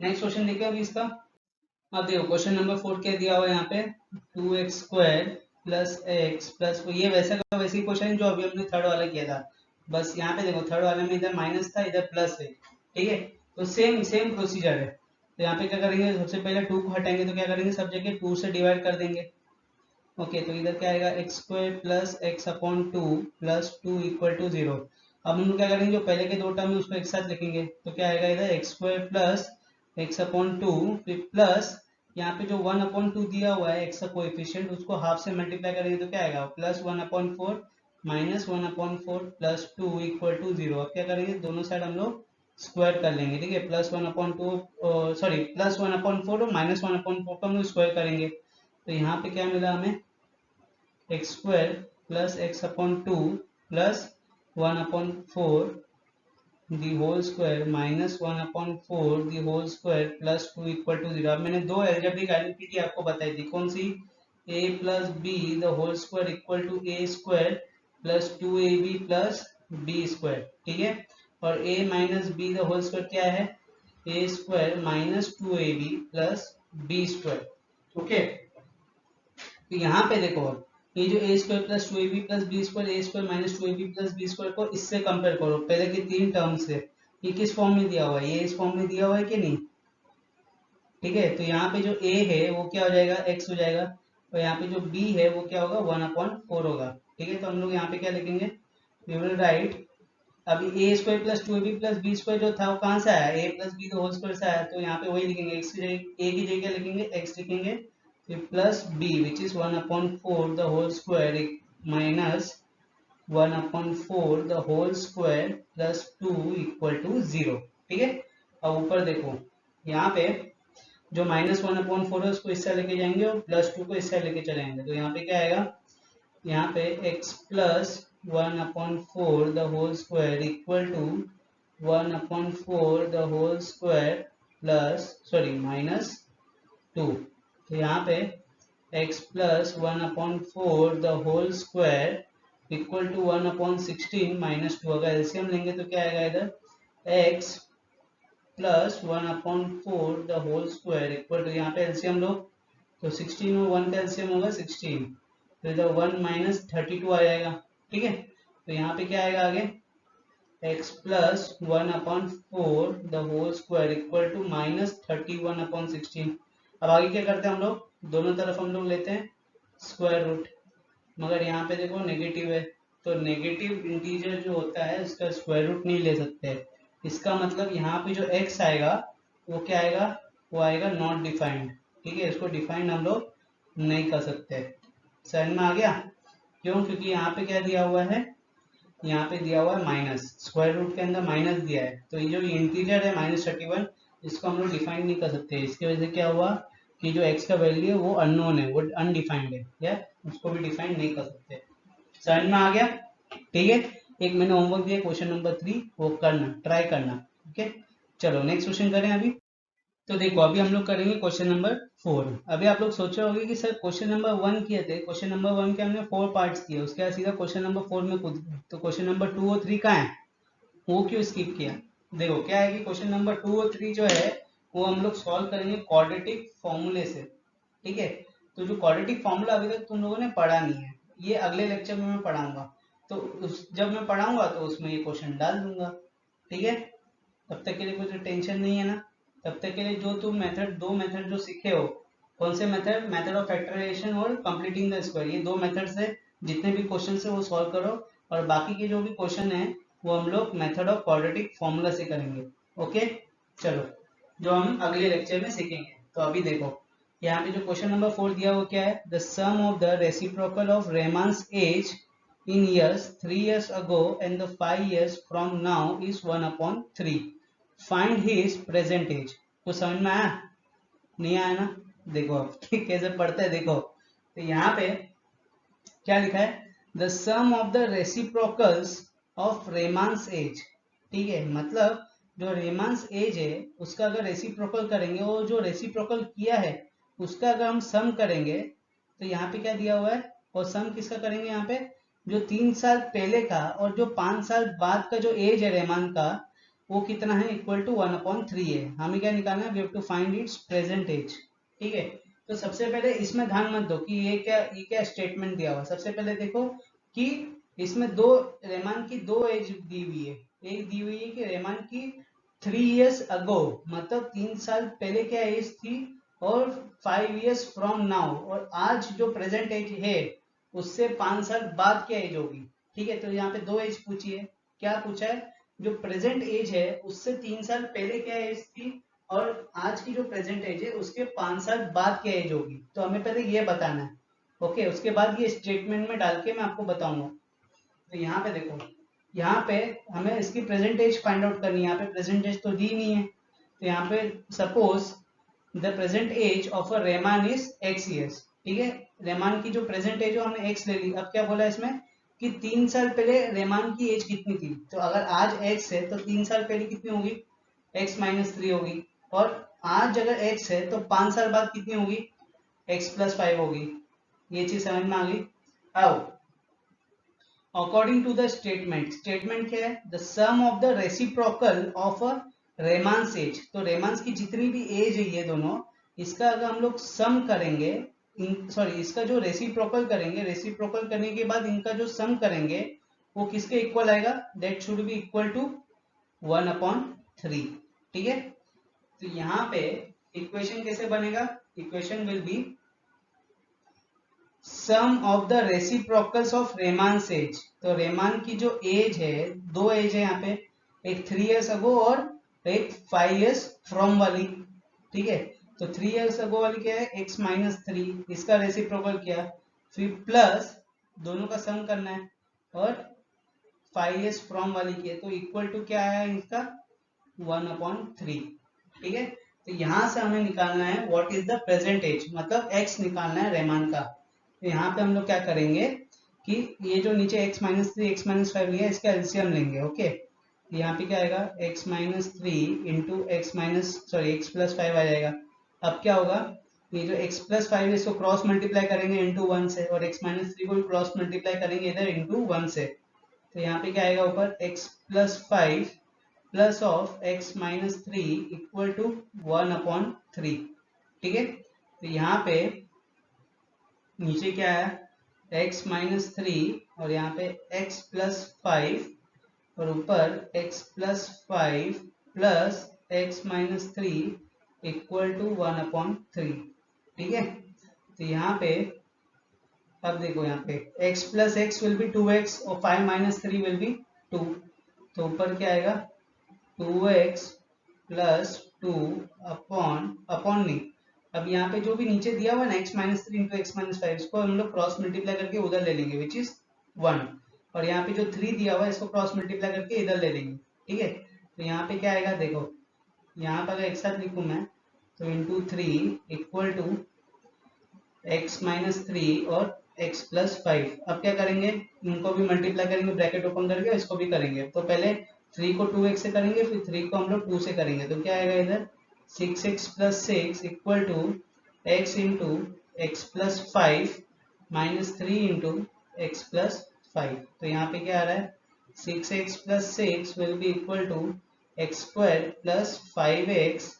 नेक्स्ट क्वेश्चन देखिए अभी इसका। अब देखो क्वेश्चन नंबर 4 क्या दिया हुआ है यहाँ पे, 2x² प्लस x प्लस, ये वैसा का वैसे ही क्वेश्चन है जो अभी हमने थर्ड वाला किया था, बस यहाँ पे देखो थर्ड वाले में इधर माइनस था, इधर प्लस है, ठीक है। तो सेम सेम प्रोसीजर है। तो यहाँ पे क्या करेंगे, सबसे पहले 2 को हटाएंगे तो क्या करेंगे, सब जगह 2 से डिवाइड कर देंगे, ओके। तो इधर क्या आएगा, x² प्लस x/2 प्लस 2 = 0। अब हम लोग क्या करेंगे, जो पहले के दो टर्म है उसको एक साथ लिखेंगे, तो क्या आएगा इधर x² प्लस x/2 फिर प्लस यहाँ पे जो 1/2 दिया हुआ है x का कोएफिशिएंट, उसको हाफ से मल्टीप्लाई करेंगे तो क्या आएगा, प्लस 1/4 -1/4 प्लस 2 इक्वल टू 0। अब क्या करेंगे, दोनों साइड हम लोग स्क्वायर कर लेंगे, ठीक है। +1/2 सॉरी +1/4 और -1/4 को हम लोग स्क्वायर करेंगे, तो यहाँ पे क्या मिला हमें, x² plus x/2 plus 1/4 the whole square minus 1/4 the whole square plus 2 equal to 0। अब मैंने दो अलजेब्रिक आइडेंटिटी आपको बताई थी, कौन सी, a plus B the whole square equal to a square plus 2ab plus b square, ठीक है। और a minus B the whole square क्या है, a square minus 2ab plus b square, okay. तो यहाँ पे देखो, ये जो a square plus 2ab plus B square, a square minus 2ab plus B square को इससे कंपेयर करो, पहले की तीन टर्म से। ये किस फॉर्म में दिया हुआ है, ये इस फॉर्म में दिया हुआ है कि नहीं, ठीक है। तो यहाँ पे जो a है वो क्या हो जाएगा, x हो जाएगा, और यहाँ पे जो b है वो क्या होगा, 1/4 होगा, ठीक है। तो हम लोग यहाँ पे क्या लिखेंगे, वी विल राइट, अभी a square plus 2ab plus B square जो था वो कहाँ से आया, a plus B whole square से आया, तो यहाँ पे वही लिखेंगे, x की जगह a की जगह क्या लिखेंगे, x लिखेंगे, फिर plus b which is 1/4 the whole square minus 1/4 the whole square plus 2 equal to 0, ठीक है। अब ऊपर देखो, यहाँ पे जो -1/4 है उसको इस साइड लेके जाएंगे और प्लस 2 को इस साइड लेके चले जाएंगे, तो यहाँ पे क्या आएगा, यहाँ पे x plus 1/4 the whole square equal to 1/4 the whole square plus sorry minus 2। तो यहाँ पे x plus 1/4 the whole square equal to 1/16 minus 2। अगर एलसीएम लेंगे तो क्या आएगा इधर, x plus 1/4 the whole square equal to, यहाँ पे एलसीएम लो तो 16 और 1 का एलसीएम होगा 16, तो इधर 1 माइनस 32 आ जाएगा, ठीक है। तो यहाँ पे क्या आएगा आगे, x plus 1/4 the whole square equal to -31/16। अब आगे क्या करते हैं हम लोग, दोनों तरफ हम लोग लेते हैं स्क्वायर रूट, मगर यहाँ पे देखो नेगेटिव है, तो नेगेटिव इंटीजर जो होता है उसका स्क्वायर रूट नहीं ले सकते। इसका मतलब यहाँ पे जो x आएगा वो क्या आएगा, वो आएगा नॉट डिफाइंड, ठीक है। इसको डिफाइंड हम लोग नहीं कर सकते, समझ में आ गया, क्यों, क्योंकि यहाँ पे क्या दिया हुआ है, यहाँ पे दिया हुआ है माइनस, स्क्वायर रूट के अंदर माइनस दिया है, तो ये जो इंटीजर है -31 इसको हम लोग डिफाइन नहीं कर सकते। इसकी वजह से क्या हुआ कि जो x का वैल्यू है वो अननोन है, वो अनडिफाइंड है, या उसको भी डिफाइन नहीं कर सकते। समझ में आ गया, ठीक है। एक मैंने होमवर्क दिया क्वेश्चन नंबर 3, वो करना, ट्राई करना, ओके। चलो नेक्स्ट क्वेश्चन करें अभी। तो देखो अभी हम लोग करेंगे क्वेश्चन नंबर 4। अभी आप लोग सोच रहे होंगे कि सर क्वेश्चन नंबर 1 किए थे, क्वेश्चन नंबर 1 के हमने 4 पार्ट्स किए, उसके बाद सीधा क्वेश्चन नंबर 4 में कूद गए, तो क्वेश्चन नंबर 2 और 3 कहाँ है, वो क्यों स्किप किया। देखो क्या है कि क्वेश्चन नंबर 2 और 3 जो है वो हम लोग सॉल्व करेंगे क्वाड्रेटिक फॉर्मूले से, ठीक है। तो जो क्वाड्रेटिक फॉर्मूला अभी तक तुम लोगों ने पढ़ा नहीं है, ये अगले लेक्चर में मैं पढ़ाऊंगा, तो जब मैं पढ़ाऊंगा तो उसमें ये क्वेश्चन डाल दूंगा, ठीक है। तब तक के लिए कुछ टेंशन नहीं है ना। तब तक के लिए जो तुम मेथड, दो मेथड जो सीखे हो, कौन से मेथड, मेथड ऑफ फैक्टराइजेशन और कंप्लीटिंग द स्क्वायर, ये दो मेथड से जितने भी क्वेश्चन है वो सॉल्व करो, और बाकी के जो भी क्वेश्चन है वो हम लोग मेथड ऑफ क्वाड्रेटिक फॉर्मूला से करेंगे, ओके। चलो जो हम अगले लेक्चर में सीखेंगे। तो अभी देखो यहाँ पे जो क्वेश्चन नंबर 4 दिया वो क्या है, the sum of the reciprocal of Raman's age in years 3 years ago and the 5 years from now is 1/3, find his present age। तो समझ में आया, नहीं आया ना, देखो अब कैसे पढ़ते हैं, देखो तो यहाँ पे क्या लिखा है, the sum of the reciprocals of Raman's age, ठीक है। मतलब जो रेमान्स एज है उसका अगर रेसिप्रोकल करेंगे, वो जो रेसिप्रोकल किया है उसका अगर हम सम करेंगे, तो यहाँ पे क्या दिया हुआ है, और सम किसका करेंगे, यहाँ पे जो 3 साल पहले का और जो 5 साल बाद का जो एज है रेमान का वो कितना है, इक्वल टू 1/3 है। हमें क्या निकालना है, we have to find its present age, ठीक है। तो सबसे पहले इसमें ध्यान मत दो कि ये क्या स्टेटमेंट दिया हुआ। सबसे पहले देखो कि इसमें दो, रेमान की दो एज दी हुई है, एक दी हुई है कि रेमान की 3 years अगो, मतलब 3 साल पहले क्या एज थी, और 5 years फ्रॉम नाउ, और आज जो प्रेजेंट एज है उससे 5 साल बाद क्या एज होगी, ठीक है। तो यहाँ पे दो एज पूछी है, क्या पूछा है, जो प्रेजेंट एज है उससे 3 साल पहले क्या एज थी, और आज की जो प्रेजेंट एज है उसके 5 साल बाद क्या एज होगी, तो हमें पहले ये बताना है, ओके। उसके बाद ये स्टेटमेंट में डाल के मैं आपको बताऊंगा, तो यहाँ पे देखो, यहाँ पे हमें इसकी प्रेजेंट एज फाइंड आउट करनी है। यहाँ पे प्रेजेंट एज तो दी नहीं है, तो यहाँ पे suppose the present age of a Raman is x years। ठीक है, रेमान की जो प्रेजेंट एज है हमने x ले ली। अब क्या बोला इसमें कि 3 साल पहले रेमान की एज कितनी थी, तो अगर आज x है तो 3 साल पहले कितनी होगी, x माइनस 3 होगी। और आज अगर x है तो 5 साल बाद कितनी होगी, x प्लस 5 होगी। ये चीज समझ में आ गई। अब according to the statement, statement क्या है, the sum of the reciprocal of a Raman's age. तो रेमांस की जितनी भी एज है ये दोनों, इसका अगर हम लोग सम करेंगे, सॉरी इसका जो रेसिप्रोकल करेंगे, रेसिप्रोकल करने के बाद इनका जो सम करेंगे वो किसके इक्वल आएगा, that should be equal to 1/3। ठीक है, तो यहाँ पे इक्वेशन कैसे बनेगा, equation will be sum of the reciprocals of Raman's age. तो रेमान की जो एज है, दो एज है यहाँ पे, एक 3 years अगो और एक 5 years फ्रॉम वाली। ठीक है, तो 3 years अगो वाली क्या है, x माइनस 3, इसका रेसिप्रोकल किया, फिर प्लस दोनों का सम करना है, और 5 years फ्रॉम वाली की है, तो इक्वल टू क्या है इसका 1/3। ठीक है, तो यहां से हमें निकालना है what is the present age, मतलब x निकालना है रेमान का। तो यहाँ पे हम लोग क्या करेंगे कि ये जो नीचे x माइनस 3 x माइनस 5 लिया, इसका एलसीएम लेंगे। ओके, यहाँ पे क्या आएगा, x minus 3 into X minus sorry x plus 5 आ जाएगा। अब क्या होगा, ये जो x प्लस 5 है इसको क्रॉस मल्टीप्लाई करेंगे इंटू 1 से, और x माइनस 3 को भी क्रॉस मल्टीप्लाई करेंगे इधर इंटू 1 से। तो यहाँ पे क्या आएगा ऊपर, x plus 5 plus of x minus 3 equal to 1/3। ठीक है, तो यहाँ पे नीचे क्या है, x माइनस 3 और यहाँ पे x प्लस 5 और ऊपर x plus 5 plus x minus 3 equal to 1/3। ठीक है, तो यहाँ पे अब देखो, यहाँ पे x plus x will be 2x और 5 माइनस 3 विल बी 2। तो ऊपर क्या आएगा, 2x प्लस 2 अपॉन अपॉन नहीं, अब यहाँ पे जो भी नीचे दिया हुआ ना x minus 3 into X minus 5, इसको हम लोग क्रॉस मल्टीप्लाई करके उधर ले लेंगे विच इज 1, और यहाँ पे जो 3 दिया हुआ है इसको क्रॉस मल्टीप्लाई करके इधर ले लेंगे। ठीक है, तो यहाँ पे क्या आएगा, देखो यहाँ पर अगर एक साथ लिखूं मैं, तो into 3 equal to X minus 3 और x प्लस 5। अब क्या करेंगे, इनको भी मल्टीप्लाई करेंगे ब्रैकेट ओपन करके, इसको भी करेंगे। तो पहले 3 को 2x से करेंगे, फिर 3 को हम लोग 2 से करेंगे, तो क्या आएगा इधर 6x plus 6 equal to x into x plus 5 minus 3 into x plus 5। तो यहाँ पे क्या आ रहा है, 6x plus 6 will be equal to x square plus 5x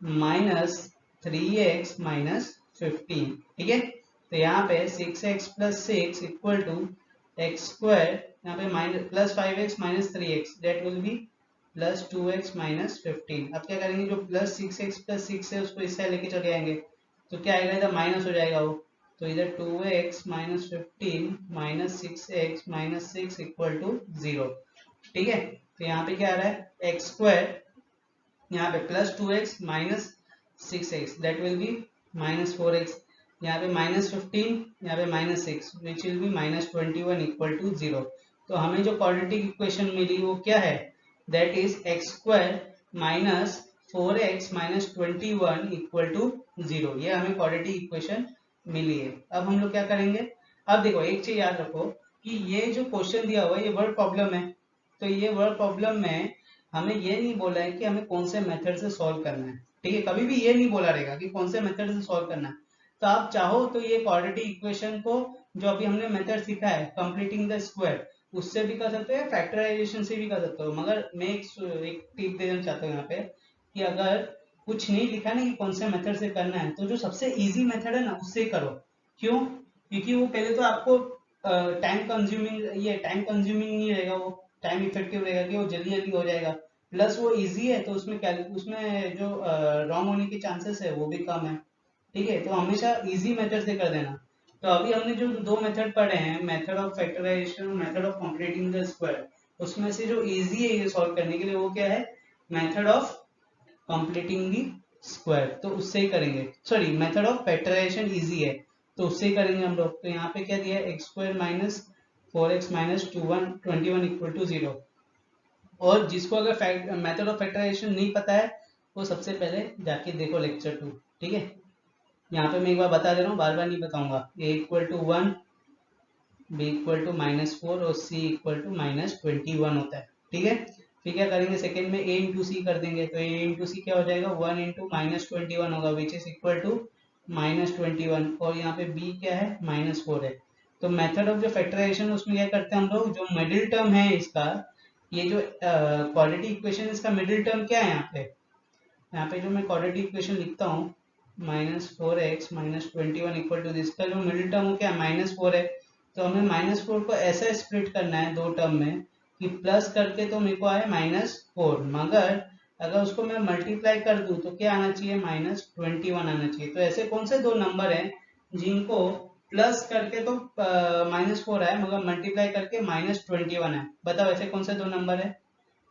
minus 3x minus 15। ठीक है, तो यहाँ पे 6x plus 6 equal to x square, यहाँ पे minus plus 5x minus 3x, that will be plus 2x minus 15। अब क्या करेंगे, जो प्लस 6x प्लस 6 है उसको इस साइड लेके चले आएंगे, तो क्या आएगा इधर माइनस हो जाएगा वो, तो इधर 2x minus 15 minus 6x minus 6 equal to 0। ठीक है, तो यहाँ पे क्या आ रहा है, एक्स स्क्वायर यहाँ पे plus 2x minus 6x, that will be minus 4x, यहाँ पे माइनस 15, यहाँ पे minus 6, which will be minus 21 equal to 0। तो हमें जो क्वाड्रेटिक इक्वेशन मिली वो क्या है, that is X square minus 4x minus 21 equal to 0। ये हमें क्वाड्रेटिक इक्वेशन मिली है। अब हम लोग क्या करेंगे, अब देखो एक चीज याद रखो कि ये जो क्वेश्चन दिया हुआ है ये वर्ड प्रॉब्लम है, तो ये वर्ड प्रॉब्लम में हमें ये नहीं बोला है कि हमें कौन से मेथड से सॉल्व करना है। ठीक है, कभी भी ये नहीं बोला रहेगा कि कौन से मेथड से सॉल्व करना है। तो आप चाहो तो ये क्वाड्रेटिक इक्वेशन को जो अभी हमने मेथड सीखा है कंप्लीटिंग द स्क्वायर, उससे भी कर सकते हो, फैक्टराइजेशन से भी कर सकते हो। मगर मैं एक टिप देना चाहता हूँ यहाँ पे कि अगर कुछ नहीं लिखा ना कि कौन से मेथड से करना है, तो जो सबसे इजी मेथड है ना उससे करो। क्यों, क्योंकि वो पहले तो आपको टाइम कंज्यूमिंग नहीं रहेगा, वो टाइम इफेक्टिव रहेगा कि वो जल्दी जल्दी हो जाएगा, प्लस वो इजी है, तो उसमें जो रॉन्ग होने के चांसेस है वो भी कम है। ठीक है, तो हमेशा इजी मेथड से कर देना। तो अभी हमने जो दो मेथड पढ़े हैं, मेथड ऑफ फैक्टराइजेशन और method of completing the square, उसमें से जो इजी है ये सॉल्व करने के लिए वो क्या है, method of completing the square, तो उससे ही करेंगे। Sorry, method of factorization easy है तो उससे ही करेंगे हम लोग। तो यहाँ पे क्या दिया है, X square minus 4x minus 21 equal to 0। और जिसको अगर मेथड ऑफ फैक्टराइजेशन नहीं पता है वो सबसे पहले जाके देखो लेक्चर 2, ठीक है। यहाँ पे मैं एक बार बता दे रहा हूँ, बार बार नहीं बताऊंगा। a equal to 1, b equal to -4 और c इक्वल टू -21 होता है, ठीक है। फिर क्या करेंगे, सेकेंड में a इंटू सी कर देंगे, तो a इंटू सी क्या हो जाएगा, 1 इंटू -21 होगा, विच इज इक्वल टू -21। और यहाँ पे b क्या है, -4 है। तो मेथड ऑफ जो फैक्टराइजेशन उसमें क्या करते हैं हम लोग, जो मिडिल टर्म है इसका, ये जो क्वाड्रेटिक इक्वेशन इसका मिडिल टर्म क्या है, यहाँ पे जो मैं क्वाड्रेटिक इक्वेशन लिखता हूँ -4x -21 इक्वल टू दिस, का जो मिडिल टर्म हो क्या है, -4 है। तो हमें -4 को ऐसा स्प्लिट करना है दो टर्म में कि प्लस करके तो मेरे को आए -4, मगर अगर उसको मैं मल्टीप्लाई कर दूं तो क्या आना चाहिए, -21 आना चाहिए। तो ऐसे कौन से दो नंबर हैं जिनको प्लस करके तो -4 है, मगर मल्टीप्लाई करके -21 है, बताओ ऐसे कौन से दो नंबर है।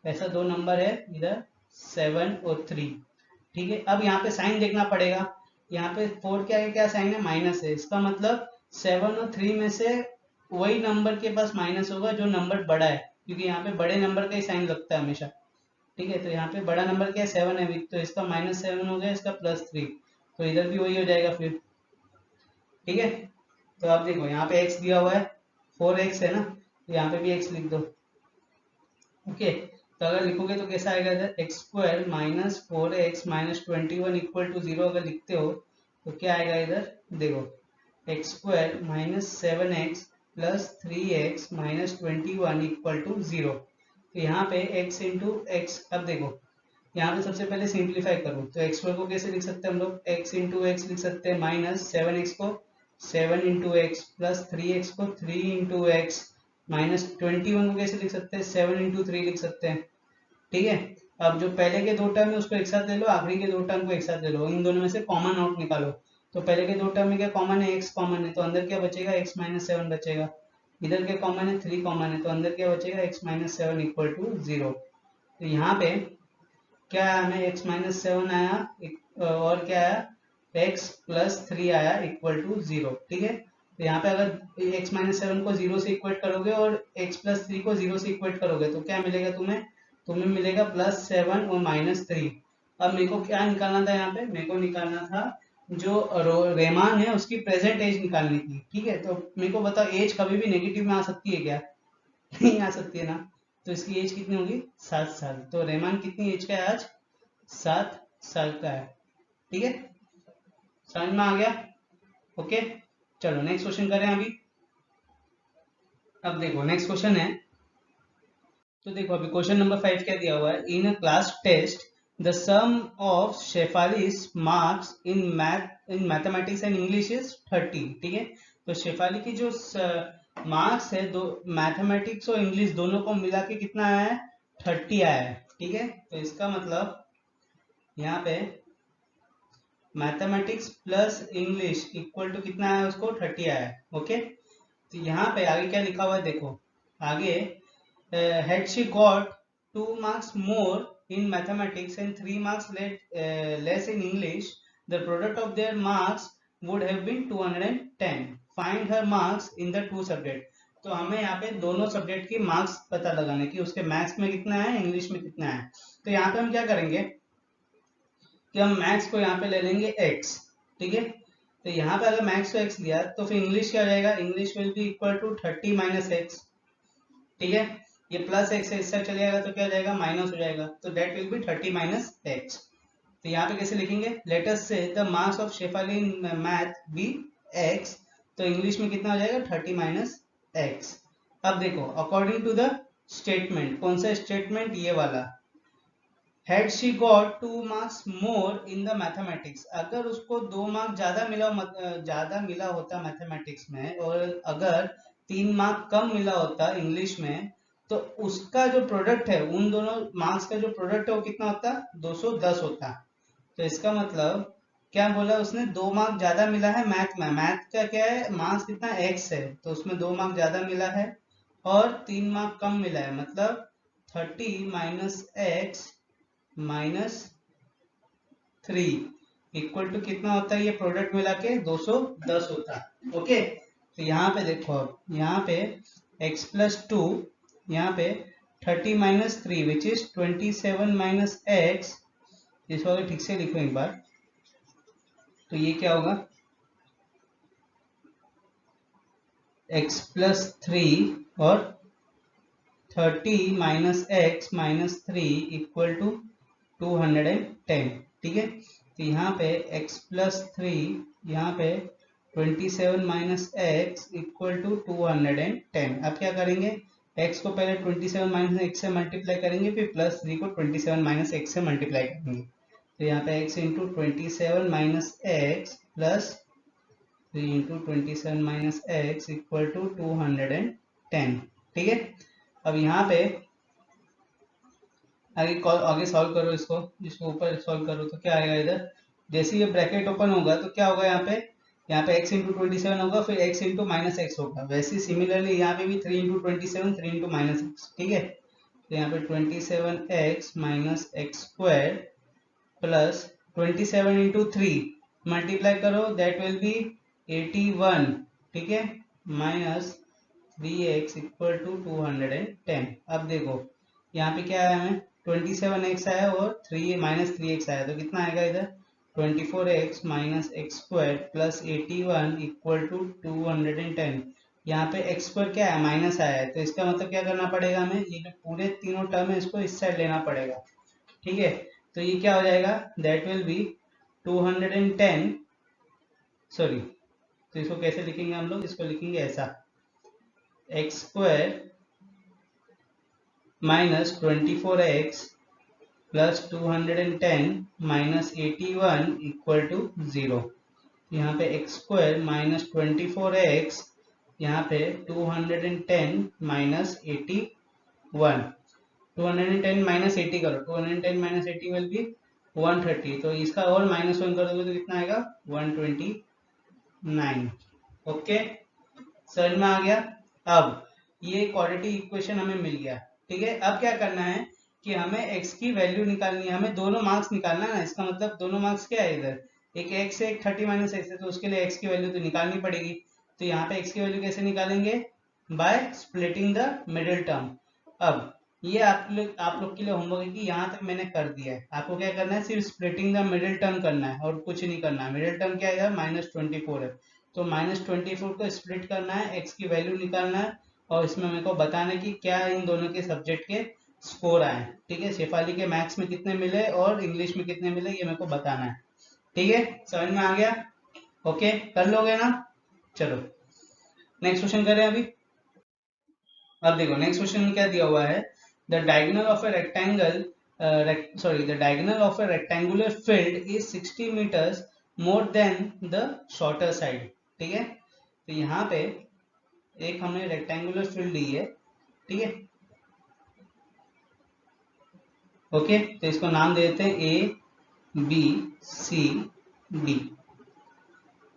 ऐसा दो नंबर है इधर 7 और 3, ठीक है। अब यहाँ पे साइन देखना पड़ेगा, यहाँ पे 4 के आगे क्या साइन है, माइनस है, इसका मतलब 7 और 3 में से वही नंबर के पास माइनस होगा जो नंबर बड़ा है, क्योंकि यहाँ पे बड़े नंबर का ही साइन लगता है हमेशा, ठीक है। तो यहाँ पे बड़ा नंबर क्या है, 7 है, तो इसका -7 हो गया, इसका +3, तो इधर भी वही हो जाएगा फिर, ठीक है। तो आप देखो यहाँ पे x दिया हुआ है, 4x है ना, तो यहाँ पे भी x लिख दो, ओके। तो अगर लिखोगे तो कैसा आएगा इधर, x² -4x -21 इक्वल टू 0 अगर लिखते हो तो क्या आएगा इधर, देखो x² -7x plus 3x -21 equal to 0। तो यहाँ पे x इंटू एक्स, अब देखो यहाँ पे सबसे पहले सिंप्लीफाई करो, तो x² को कैसे लिख सकते हैं हम लोग, x इंटू एक्स लिख सकते हैं, -7x को 7 इंटू एक्स प्लस 3x को 3 इंटू एक्स, -21 को कैसे लिख सकते हैं, 7 इंटू 3 लिख सकते हैं, ठीक है। अब जो पहले के दो टर्म है उसको एक साथ ले लो, आखिरी के दो टर्म को एक साथ ले लो, इन दोनों में से कॉमन आउट निकालो। तो पहले के दो टर्म में क्या कॉमन है, x कॉमन है, तो अंदर क्या बचेगा, x -7 बचेगा। इधर क्या कॉमन है, 3 कॉमन है, तो अंदर क्या बचेगा, x -7 इक्वल टू 0। तो यहाँ पे क्या आया, हमें x -7 आया, और क्या आया, x +3 आया इक्वल टू 0, ठीक है। तो यहाँ पे अगर x -7 को 0 से इक्वेट करोगे और x +3 को 0 से इक्वेट करोगे तो क्या मिलेगा तुम्हें मिलेगा +7 और -3। अब मेरे को क्या निकालना था, यहाँ पे मेरे को निकालना था जो रेमान है उसकी प्रेजेंट एज निकालनी थी, ठीक है। तो मेरे को बताओ एज कभी भी नेगेटिव में आ सकती है क्या, नहीं आ सकती है ना। तो इसकी एज कितनी होगी, 7 साल। तो रेमान कितनी एज का है आज, 7 साल का है, ठीक है। समझ में आ गया, ओके। चलो नेक्स्ट क्वेश्चन करें अभी। अब देखो नेक्स्ट क्वेश्चन है, तो देखो अभी क्वेश्चन नंबर 5 क्या दिया हुआ है, in a class test the sum of Shefali's marks in mathematics and English is 30, ठीक है। तो शेफाली की जो मार्क्स है दो मैथमेटिक्स और इंग्लिश दोनों को मिला के कितना आया है, 30 आया है, ठीक है। तो इसका मतलब यहाँ पे mathematics plus English equal to कितना आया, उसको 30 आया है, ओके। तो यहाँ पे आगे क्या लिखा हुआ है, देखो आगे, had she got 2 marks more in mathematics and 3 marks less in English, the product of their marks would have been 210. Find her marks in the two subject. तो हमें यहाँ पे दोनों सब्जेक्ट की मार्क्स पता लगाने की, उसके मैथ्स में कितना है, इंग्लिश में कितना है। तो यहाँ पे हम क्या करेंगे कि हम मैथ्स को यहाँ पे ले लेंगे x, ठीक है। तो यहाँ पे अगर मैथ्स को x लिया तो फिर इंग्लिश क्या हो जाएगा, English will be equal to 30 minus x, ठीक है। ये प्लस एक्स इस साइड चले जाएगा तो क्या हो जाएगा, माइनस हो जाएगा, तो that will be 30 minus X. तो यहाँ पे कैसे लिखेंगे, let us say the marks of Shefali in math be X, तो इंग्लिश में कितना हो जाएगा, 30 माइनस एक्स। अब देखो अकॉर्डिंग टू द स्टेटमेंट, कौन सा स्टेटमेंट, ये वाला, had she got 2 marks more in the mathematics, अगर उसको 2 मार्क ज्यादा मिला होता मैथमेटिक्स में और अगर 3 मार्क कम मिला होता इंग्लिश में, तो उसका जो प्रोडक्ट है, उन दोनों मार्क्स का जो प्रोडक्ट है वो कितना होता, 210 होता। तो इसका मतलब क्या बोला उसने, 2 मार्क ज्यादा मिला है मैथ में, मैथ का क्या है, मार्क्स कितना x है, तो उसमें 2 मार्क ज्यादा मिला है और 3 मार्क कम मिला है, मतलब 30 माइनस एक्स -3 इक्वल टू कितना होता है, ये प्रोडक्ट मिला के 210 होता है, ओके। तो यहाँ पे देखो, अब यहाँ पे x प्लस 2 यहाँ पे 30 minus 3 which is 27 minus x. इसको अगर ठीक से लिखो एक बार तो ये क्या होगा, x प्लस 3 और 30 minus X minus 3 equal to 210। ठीक है, तो यहाँ पे x प्लस 3 यहाँ पे 27 माइनस एक्स इक्वल टू 210। अब क्या करेंगे, x को पहले 27 माइनस एक्स से मल्टीप्लाई करेंगे, फिर प्लस 3 को 27 माइनस एक्स से मल्टीप्लाई करेंगे। तो यहाँ पे x into 27 minus X plus 3 into 27 minus X equal to 210। ठीक है, अब यहाँ पे आगे सॉल्व करो इसको, ऊपर सॉल्व करो तो क्या आएगा इधर, जैसे ये ब्रैकेट ओपन होगा तो क्या होगा यहाँ पे x इंटू 27 होगा, फिर x इंटू माइनस एक्स होगा। वैसे सिमिलरली यहाँ पे भी 3 इंटू 27 3 इंटू माइनस एक्स। ठीक है, तो यहाँ पे 27x minus X square plus 27 into 3 multiply करो, दैट विल बी 81। ठीक है, माइनस 3x इक्वल टू 210। अब देखो यहाँ पे क्या आया हमें, 27x आया और 3 माइनस 3x आया, तो कितना आएगा इधर 24x minus X square plus 81 equal to 210। यहाँ पे x स्क्वायर क्या है, माइनस आया है, तो इसका मतलब क्या करना पड़ेगा हमें, ये जो पूरे तीनों टर्म है इसको इस साइड लेना पड़ेगा। ठीक है, तो ये क्या हो जाएगा, दैट विल बी 210, सॉरी, तो इसको कैसे लिखेंगे हम लोग, इसको लिखेंगे ऐसा, X square minus 24x plus 210 minus 81 equal to 0। यहाँ पे एक्स स्क्वायर माइनस 24x, यहाँ पे 210 माइनस 81, 210 माइनस 80 करो, 210 माइनस 80 विल बी 130, तो इसका और माइनस 1 कर दोगे तो कितना आएगा 129। ओके, समझ में आ गया। अब ये क्वाड्रेटिक इक्वेशन हमें मिल गया। ठीक है, अब क्या करना है कि हमें x की वैल्यू निकालनी है, हमें दोनों मार्क्स निकालना है ना, इसका मतलब दोनों मार्क्स क्या है इधर, एक x है एक 30 माइनस एक्स है, तो उसके लिए x की वैल्यू तो निकालनी पड़ेगी। तो यहाँ पे x की वैल्यू कैसे निकालेंगे, by splitting the middle term. अब ये आप लोग के लिए होमवर्क है कि यहाँ तक मैंने कर दिया है, आपको क्या करना है, सिर्फ स्प्लिटिंग द मिडिल टर्म करना है और कुछ नहीं करना है। मिडिल टर्म क्या है, -24 है, तो -24 को स्प्लिट करना है, x की वैल्यू निकालना है और इसमें मेरे को बताना है कि क्या इन दोनों के सब्जेक्ट के स्कोर आए। ठीक है, शेफाली के मैथ्स में कितने मिले और इंग्लिश में कितने मिले, ये मेरे को बताना है। ठीक है, समझ में आ गया, ओके, कर लोगे ना। चलो नेक्स्ट क्वेश्चन करें अभी। अब देखो नेक्स्ट क्वेश्चन में क्या दिया हुआ है, the diagonal of a rectangle the diagonal of a rectangular field is 60 meters more than the shorter side। ठीक है, तो यहाँ पे एक हमने रेक्टेंगुलर फील्ड ली है। ठीक है, ओके, तो इसको नाम दे देते हैं A B C D.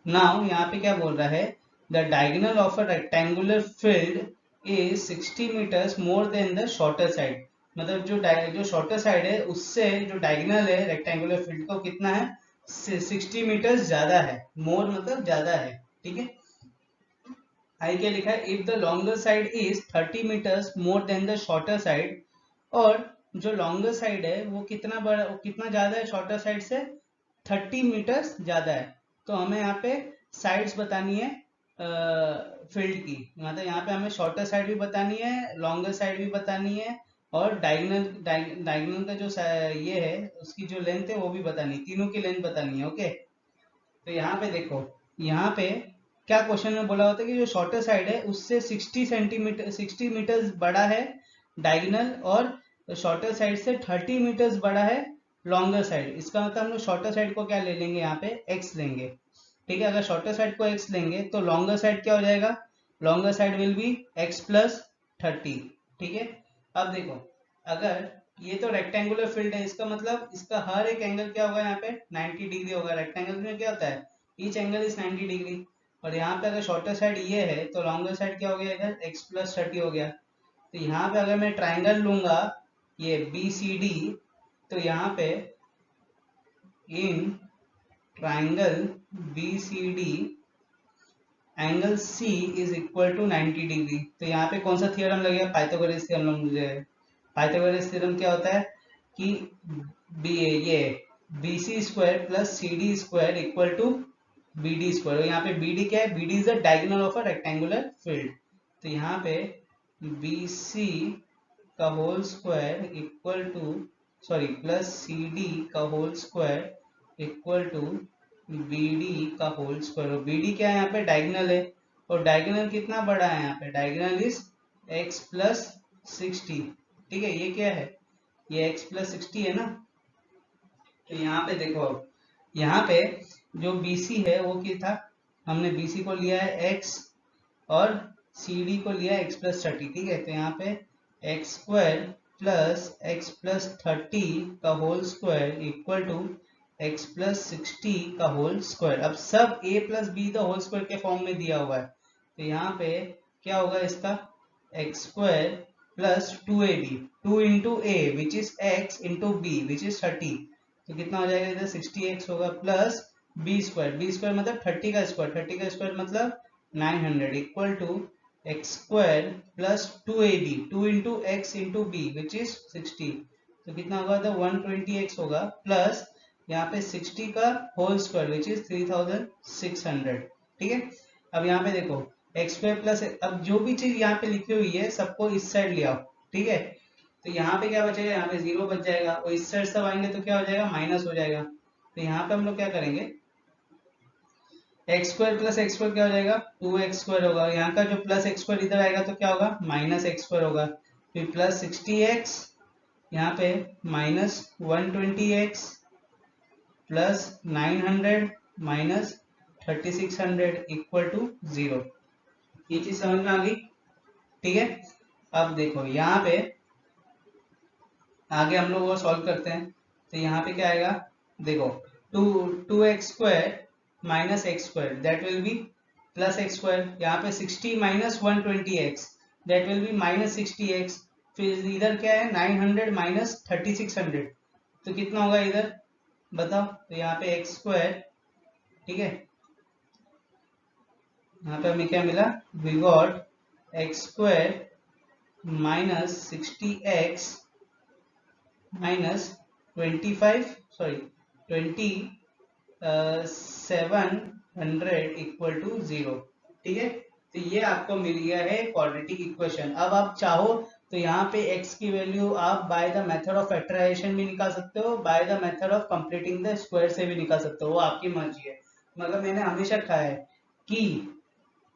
Now यहाँ पे क्या बोल रहा है, the diagonal of a rectangular field is 60 metres more than the shorter side. मतलब जो शॉर्टर साइड है उससे जो डायगोनल है रेक्टेंगुलर फील्ड का कितना है, 60 मीटर्स ज्यादा है, मोर मतलब ज्यादा है। ठीक है, आई क्या लिखा है, if the longer side is 30 metres more than the shorter side, और जो लॉन्गर साइड है वो कितना बड़ा, वो कितना ज्यादा है शॉर्टर साइड से, 30 मीटर्स ज्यादा है। तो हमें यहाँ पे साइड्स बतानी है फील्ड की, मतलब यहाँ पे हमें शॉर्टर साइड भी बतानी है, लॉन्गर साइड भी बतानी है, और डायगोनल का जो ये है उसकी जो लेंथ है वो भी बतानी है, तीनों की लेंथ बतानी है। ओके, तो यहाँ पे देखो, यहाँ पे क्या क्वेश्चन में बोला होता है कि जो शॉर्टर साइड है उससे 60 मीटर्स बड़ा है डायगोनल, और शॉर्टर साइड से 30 मीटर्स बड़ा है लॉन्गर साइड। इसका मतलब हम लोग शॉर्टर साइड को क्या ले लेंगे, यहाँ पे x लेंगे। ठीक है, अगर शॉर्टर साइड को x लेंगे तो लॉन्गर साइड क्या हो जाएगा, longer side will be x plus 30। ठीक है, अब देखो, अगर ये तो रेक्टेंगुलर फील्ड है, इसका मतलब इसका हर एक एंगल क्या होगा, यहाँ पे 90 डिग्री होगा। रेक्टेंगल में क्या होता है, ईच एंगल इज 90 डिग्री। और यहाँ पे अगर शॉर्टर साइड ये है तो लॉन्गर साइड क्या हो गया, इधर x प्लस 30 हो गया। तो यहाँ पे अगर मैं ट्राइंगल लूंगा ये BCD, तो यहाँ पे in triangle BCD angle C is equal to 90 degree. तो यहाँ पे कौन सा थ्योरम लगेगा? पाइथागोरस थ्योरम मुझे। पाइथागोरस थ्योरम क्या होता है कि ये B C square plus C D square equal to B D square. यहाँ पे बी डी क्या है? B D is the diagonal of a rectangular field. तो यहाँ पे बी सी का whole square equal to sorry plus C D का whole square equal to B D का होल स्क्वायर। और बी डी क्या है? यहाँ पे डायगोनल है, और डायगोनल कितना बड़ा है? यहाँ पे डायगोनल इज x प्लस 60। ठीक है, ये क्या है? ये x प्लस 60 है ना। तो यहाँ पे देखो, अब यहाँ पे जो BC है वो क्या था? हमने BC को लिया है x और CD को लिया है x प्लस 30। ठीक है, तो यहाँ पे x square plus X plus 30 का whole square equal to x plus 60 का होल स्क्वायर। अब सब a plus B the whole square के फॉर्म में दिया हुआ है, तो यहाँ पे क्या होगा इसका? X square plus 2ab, 2 into A which is x into B which is 30। तो कितना हो जाएगा इधर? 60x होगा प्लस बी स्क्वायर मतलब 30 का स्क्वायर, 30 का स्क्वायर मतलब 900 equal to x square plus 2ab, 2 into X into B which is 60। तो कितना होगा? तो 120x होगा प्लस यहाँ पे 60 का होल स्क्वायर विच इज 3600। ठीक है, अब यहाँ पे देखो एक्स स्क्वायर प्लस, अब जो भी चीज यहाँ पे लिखी हुई है सबको इस साइड ले आओ। ठीक है, तो यहाँ पे क्या बचेगा? यहाँ पे 0 बच जाएगा, और इस साइड सब आएंगे तो क्या हो जाएगा? माइनस हो जाएगा। तो यहाँ पे हम लोग क्या करेंगे? X square plus x square क्या हो जाएगा? 2x स्क्वायर होगा। यहाँ का जो प्लस एक्स स्क्वायर इधर आएगा तो क्या होगा? माइनस एक्स स्क्वायर होगा। फिर प्लस 60x, यहाँ पे minus 120x plus 900 minus 3600 equal to 0। ये चीज समझ में आ गई? ठीक है, अब देखो यहाँ पे आगे हम लोग वो सॉल्व करते हैं। तो यहाँ पे क्या आएगा? देखो 2x square minus X square that will be plus x square. यहाँ पे 60 minus 120x that will be minus 60x। फिर इधर क्या है? 900 माइनस 3600, तो कितना होगा इधर? बताओ। तो यहाँ पे एक्स स्क्वायर, ठीक है, यहाँ पे हमें क्या मिला? We got X square minus 60x minus 2700 equal to 0। ठीक है, तो ये आपको मिल गया है क्वाड्रेटिक इक्वेशन। अब आप चाहो तो यहाँ पे x की वैल्यू आप by the method of factorization भी निकाल सकते हो, by the method of completing the square से भी निकाल सकते हो, वो आपकी मर्जी है। मगर मैंने हमेशा कहा है कि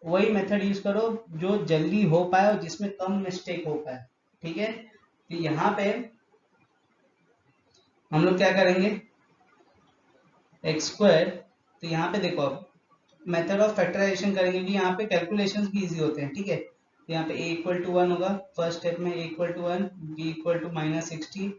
वही मेथड यूज करो जो जल्दी हो पाए और जिसमें कम मिस्टेक हो पाए। ठीक है, तो यहाँ पे हम लोग क्या करेंगे? एक्स स्क्वायर, तो यहाँ पे देखो अब मेथड ऑफ फैक्टराइजेशन करेंगे कि यहाँ पे कैलकुलेशंस भी इजी होते हैं। ठीक है, तो यहाँ पे a इक्वल टू 1 होगा फर्स्ट स्टेप में, a equal to 1, b equal to minus 60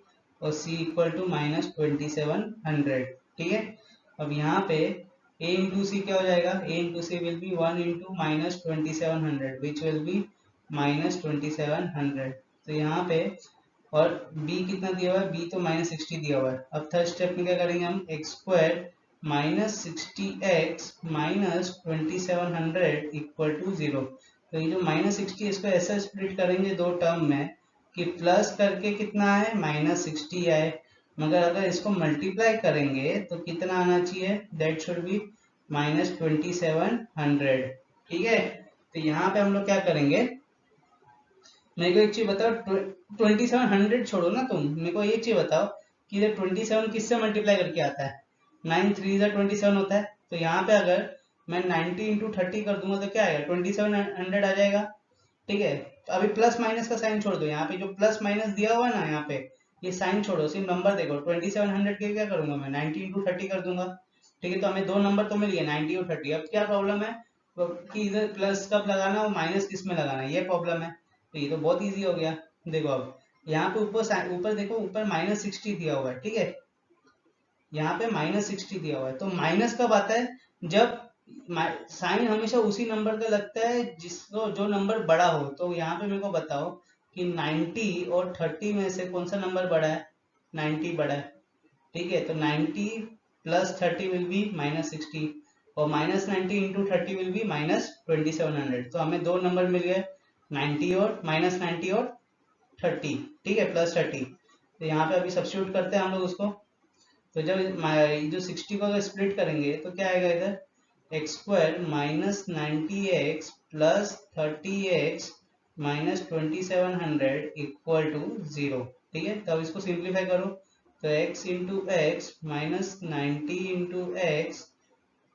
और c इक्वल टू माइनस 2700। ठीक है, अब यहाँ पे a इंटू सी क्या हो जाएगा? a into C will be 1 into minus 2700 which will be minus 2700। तो यहाँ पे और b कितना दिया हुआ है? b तो माइनस 60 दिया हुआ है। अब थर्ड स्टेप में क्या करेंगे हम? X square minus 60x minus 2700 equal to 0। तो ये जो माइनस 60 इसको ऐसा स्प्लिट करेंगे दो टर्म में कि प्लस करके कितना आए? माइनस 60 आए। मगर अगर इसको मल्टीप्लाई करेंगे तो कितना आना चाहिए? That should B minus 2700। ठीक है, तो यहाँ पे हम लोग क्या करेंगे? मेरे को एक चीज बताओ, 2700 छोड़ो ना तुम, मेरे को ये चीज बताओ कि इधर 27 किससे मल्टीप्लाई करके आता है? 9 3 27 होता है। तो यहाँ पे अगर मैं 90 इंटू 30 कर दूंगा तो क्या आएगा? 2700 आ जाएगा। ठीक है, तो अभी प्लस माइनस का साइन छोड़ दो, यहाँ पे जो प्लस माइनस दिया हुआ है ना, यहाँ पे ये साइन छोड़ो, सिर्फ नंबर देखो। 2700 के क्या करूंगा मैं? 90 इंटू 30 कर दूंगा। ठीक है, तो हमें दो नंबर तो मिल गए 90 और 30। अब क्या प्रॉब्लम है कि इधर प्लस कब लगाना और माइनस किस में लगाना है, ये प्रॉब्लम है। तो ये तो बहुत इजी हो गया। देखो अब यहाँ पे ऊपर देखो, ऊपर माइनस 60 दिया हुआ है। ठीक है, यहाँ पे माइनस 60 दिया हुआ है। तो माइनस कब आता है? जब साइन हमेशा उसी नंबर का लगता है जिसको जो नंबर बड़ा हो। तो यहाँ पे मेरे को बताओ कि 90 और 30 में से कौन सा नंबर बड़ा है? 90 बड़ा है। ठीक है, तो 90 प्लस 30 विल बी माइनस 60। और minus 90 into 30 will be minus 2700। तो हमें दो नंबर मिल गए, 90 और माइनस 90 और 30, ठीक है, प्लस 30। तो यहाँ पे अभी सब्स्टिट्यूट करते हैं हम लोग उसको। तो जब जो 60 को अगर स्प्लिट करेंगे तो क्या आएगा इधर, X square minus 90x plus 30x minus 2700 equal to 0, ठीक है। तब इसको सिंप्लीफाई करो, तो x into X minus 90 into x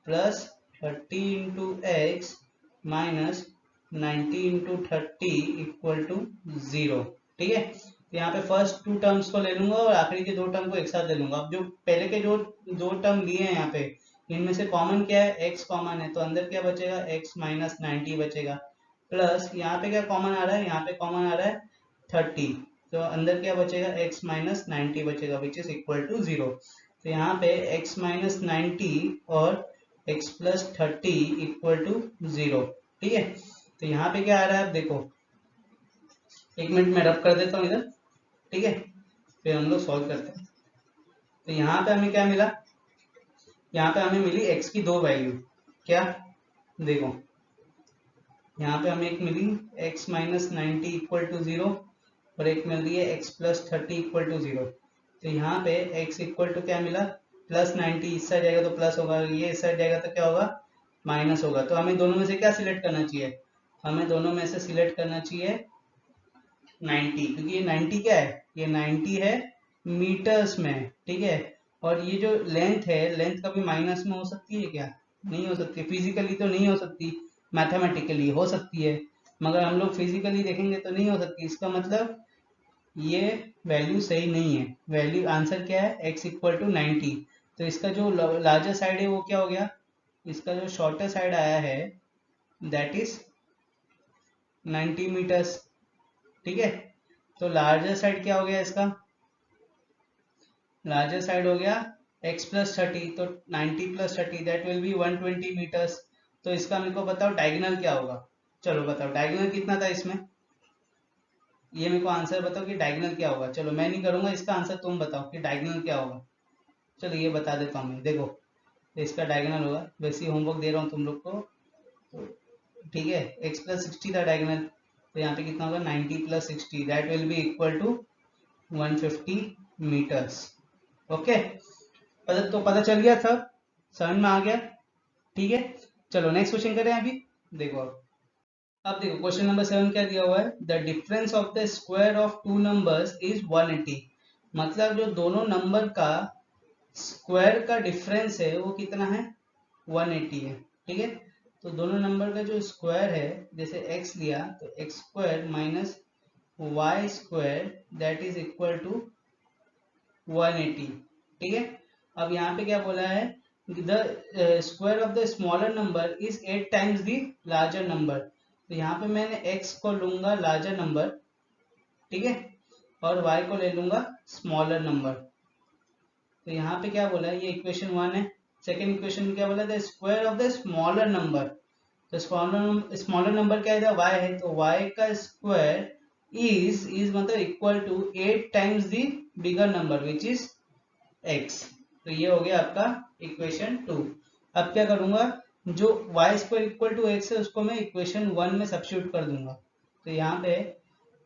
plus 30 into X minus 90 into 30 equal to 0, ठीक है। तो यहाँ पे फर्स्ट टू टर्म्स को ले लूंगा और आखिरी के दो टर्म को एक साथ ले लूंगा। अब जो पहले के जो दो टर्म लिए हैं यहाँ पे, इनमें से कॉमन क्या है, x कॉमन है, तो अंदर क्या बचेगा, x माइनस 90 बचेगा, प्लस यहाँ पे क्या कॉमन आ रहा है, यहाँ पे कॉमन आ रहा है 30, तो अंदर क्या बचेगा, x माइनस 90 बचेगा विच इज इक्वल टू 0। तो यहाँ पे x माइनस 90 और x प्लस 30 इक्वल टू 0, ठीक है। तो यहाँ पे क्या आ रहा है, आप देखो, एक मिनट में रब कर देता हूँ इधर, ठीक है, फिर हम लोग सॉल्व करते हैं। तो यहाँ पे हमें क्या मिला, यहाँ पे हमें मिली x की दो वैल्यू, क्या, देखो यहाँ पे हमें एक मिली x माइनस 90 इक्वल टू 0 और एक मिल रही है x प्लस 30 इक्वल टू 0। तो यहाँ पे x इक्वल टू क्या मिला, प्लस 90, इस साइड जाएगा तो प्लस होगा, ये इस साइड जाएगा तो क्या होगा, माइनस होगा। तो हमें दोनों में से क्या सिलेक्ट करना चाहिए, हमें दोनों में से सिलेक्ट करना चाहिए 90, क्योंकि ये 90 क्या है, ये 90 है मीटर्स में, ठीक है। और ये जो लेंथ है, लेंथ कभी माइनस में हो सकती है क्या, नहीं हो सकती, फिजिकली तो नहीं हो सकती, मैथमेटिकली हो सकती है, मगर हम लोग फिजिकली देखेंगे तो नहीं हो सकती। इसका मतलब ये वैल्यू सही नहीं है, वैल्यू आंसर क्या है, x इक्वल टू 90। तो इसका जो लार्जर साइड है वो क्या हो गया, इसका जो शॉर्टर साइड आया है दैट इज 90 मीटर्स, ठीक है। तो लार्जर साइड क्या हो गया इसका, लार्जर साइड हो गया x प्लस 30, तो 90 plus 30 that will be 120 metres. तो इसका मेरे को बताओ डायगोनल क्या होगा, चलो बताओ डायगोनल कितना था इसमें, ये मेरे को आंसर बताओ कि डायगोनल क्या होगा। चलो मैं नहीं करूंगा, इसका आंसर तुम बताओ कि डायगोनल क्या होगा। चलो ये बता देता हूँ मैं, देखो तो इसका डायगोनल होगा, वैसे ही होमवर्क दे रहा हूँ तुम लोग को, तो ठीक है, x प्लस 60 था डायगोनल, तो यहाँ पे कितना होगा 90 plus 60 that will be equal to 150 metres, okay. तो पता चल गया था, समझ में आ गया, ठीक है। चलो नेक्स्ट क्वेश्चन करें अभी, देखो अब देखो क्वेश्चन नंबर 7 क्या दिया हुआ है, the difference of the square of two numbers is 180। मतलब जो दोनों नंबर का स्क्वायर का डिफरेंस है वो कितना है, 180 है, ठीक है। तो दोनों नंबर का जो स्क्वायर है, जैसे x लिया तो x square minus Y square that is equal to 180, ठीक है। अब यहाँ पे क्या बोला है, the square of the smaller number is 8 times the larger number. तो यहाँ पे मैंने x को लूंगा लार्जर नंबर, ठीक है, और y को ले लूंगा स्मॉलर नंबर। तो यहाँ पे क्या बोला है, ये इक्वेशन 1 है। सेकेंड इक्वेशन में क्या बोला, the square of the smaller number, तो स्मॉलर नंबर क्या है, y है, तो y का स्क्वायर इज मतलब equal to 8 times the bigger number which is x। तो ये हो गया आपका इक्वेशन 2। अब क्या करूंगा, जो y square equal to x है उसको मैं इक्वेशन 1 में सब्स्टिट्यूट कर दूंगा। तो यहाँ पे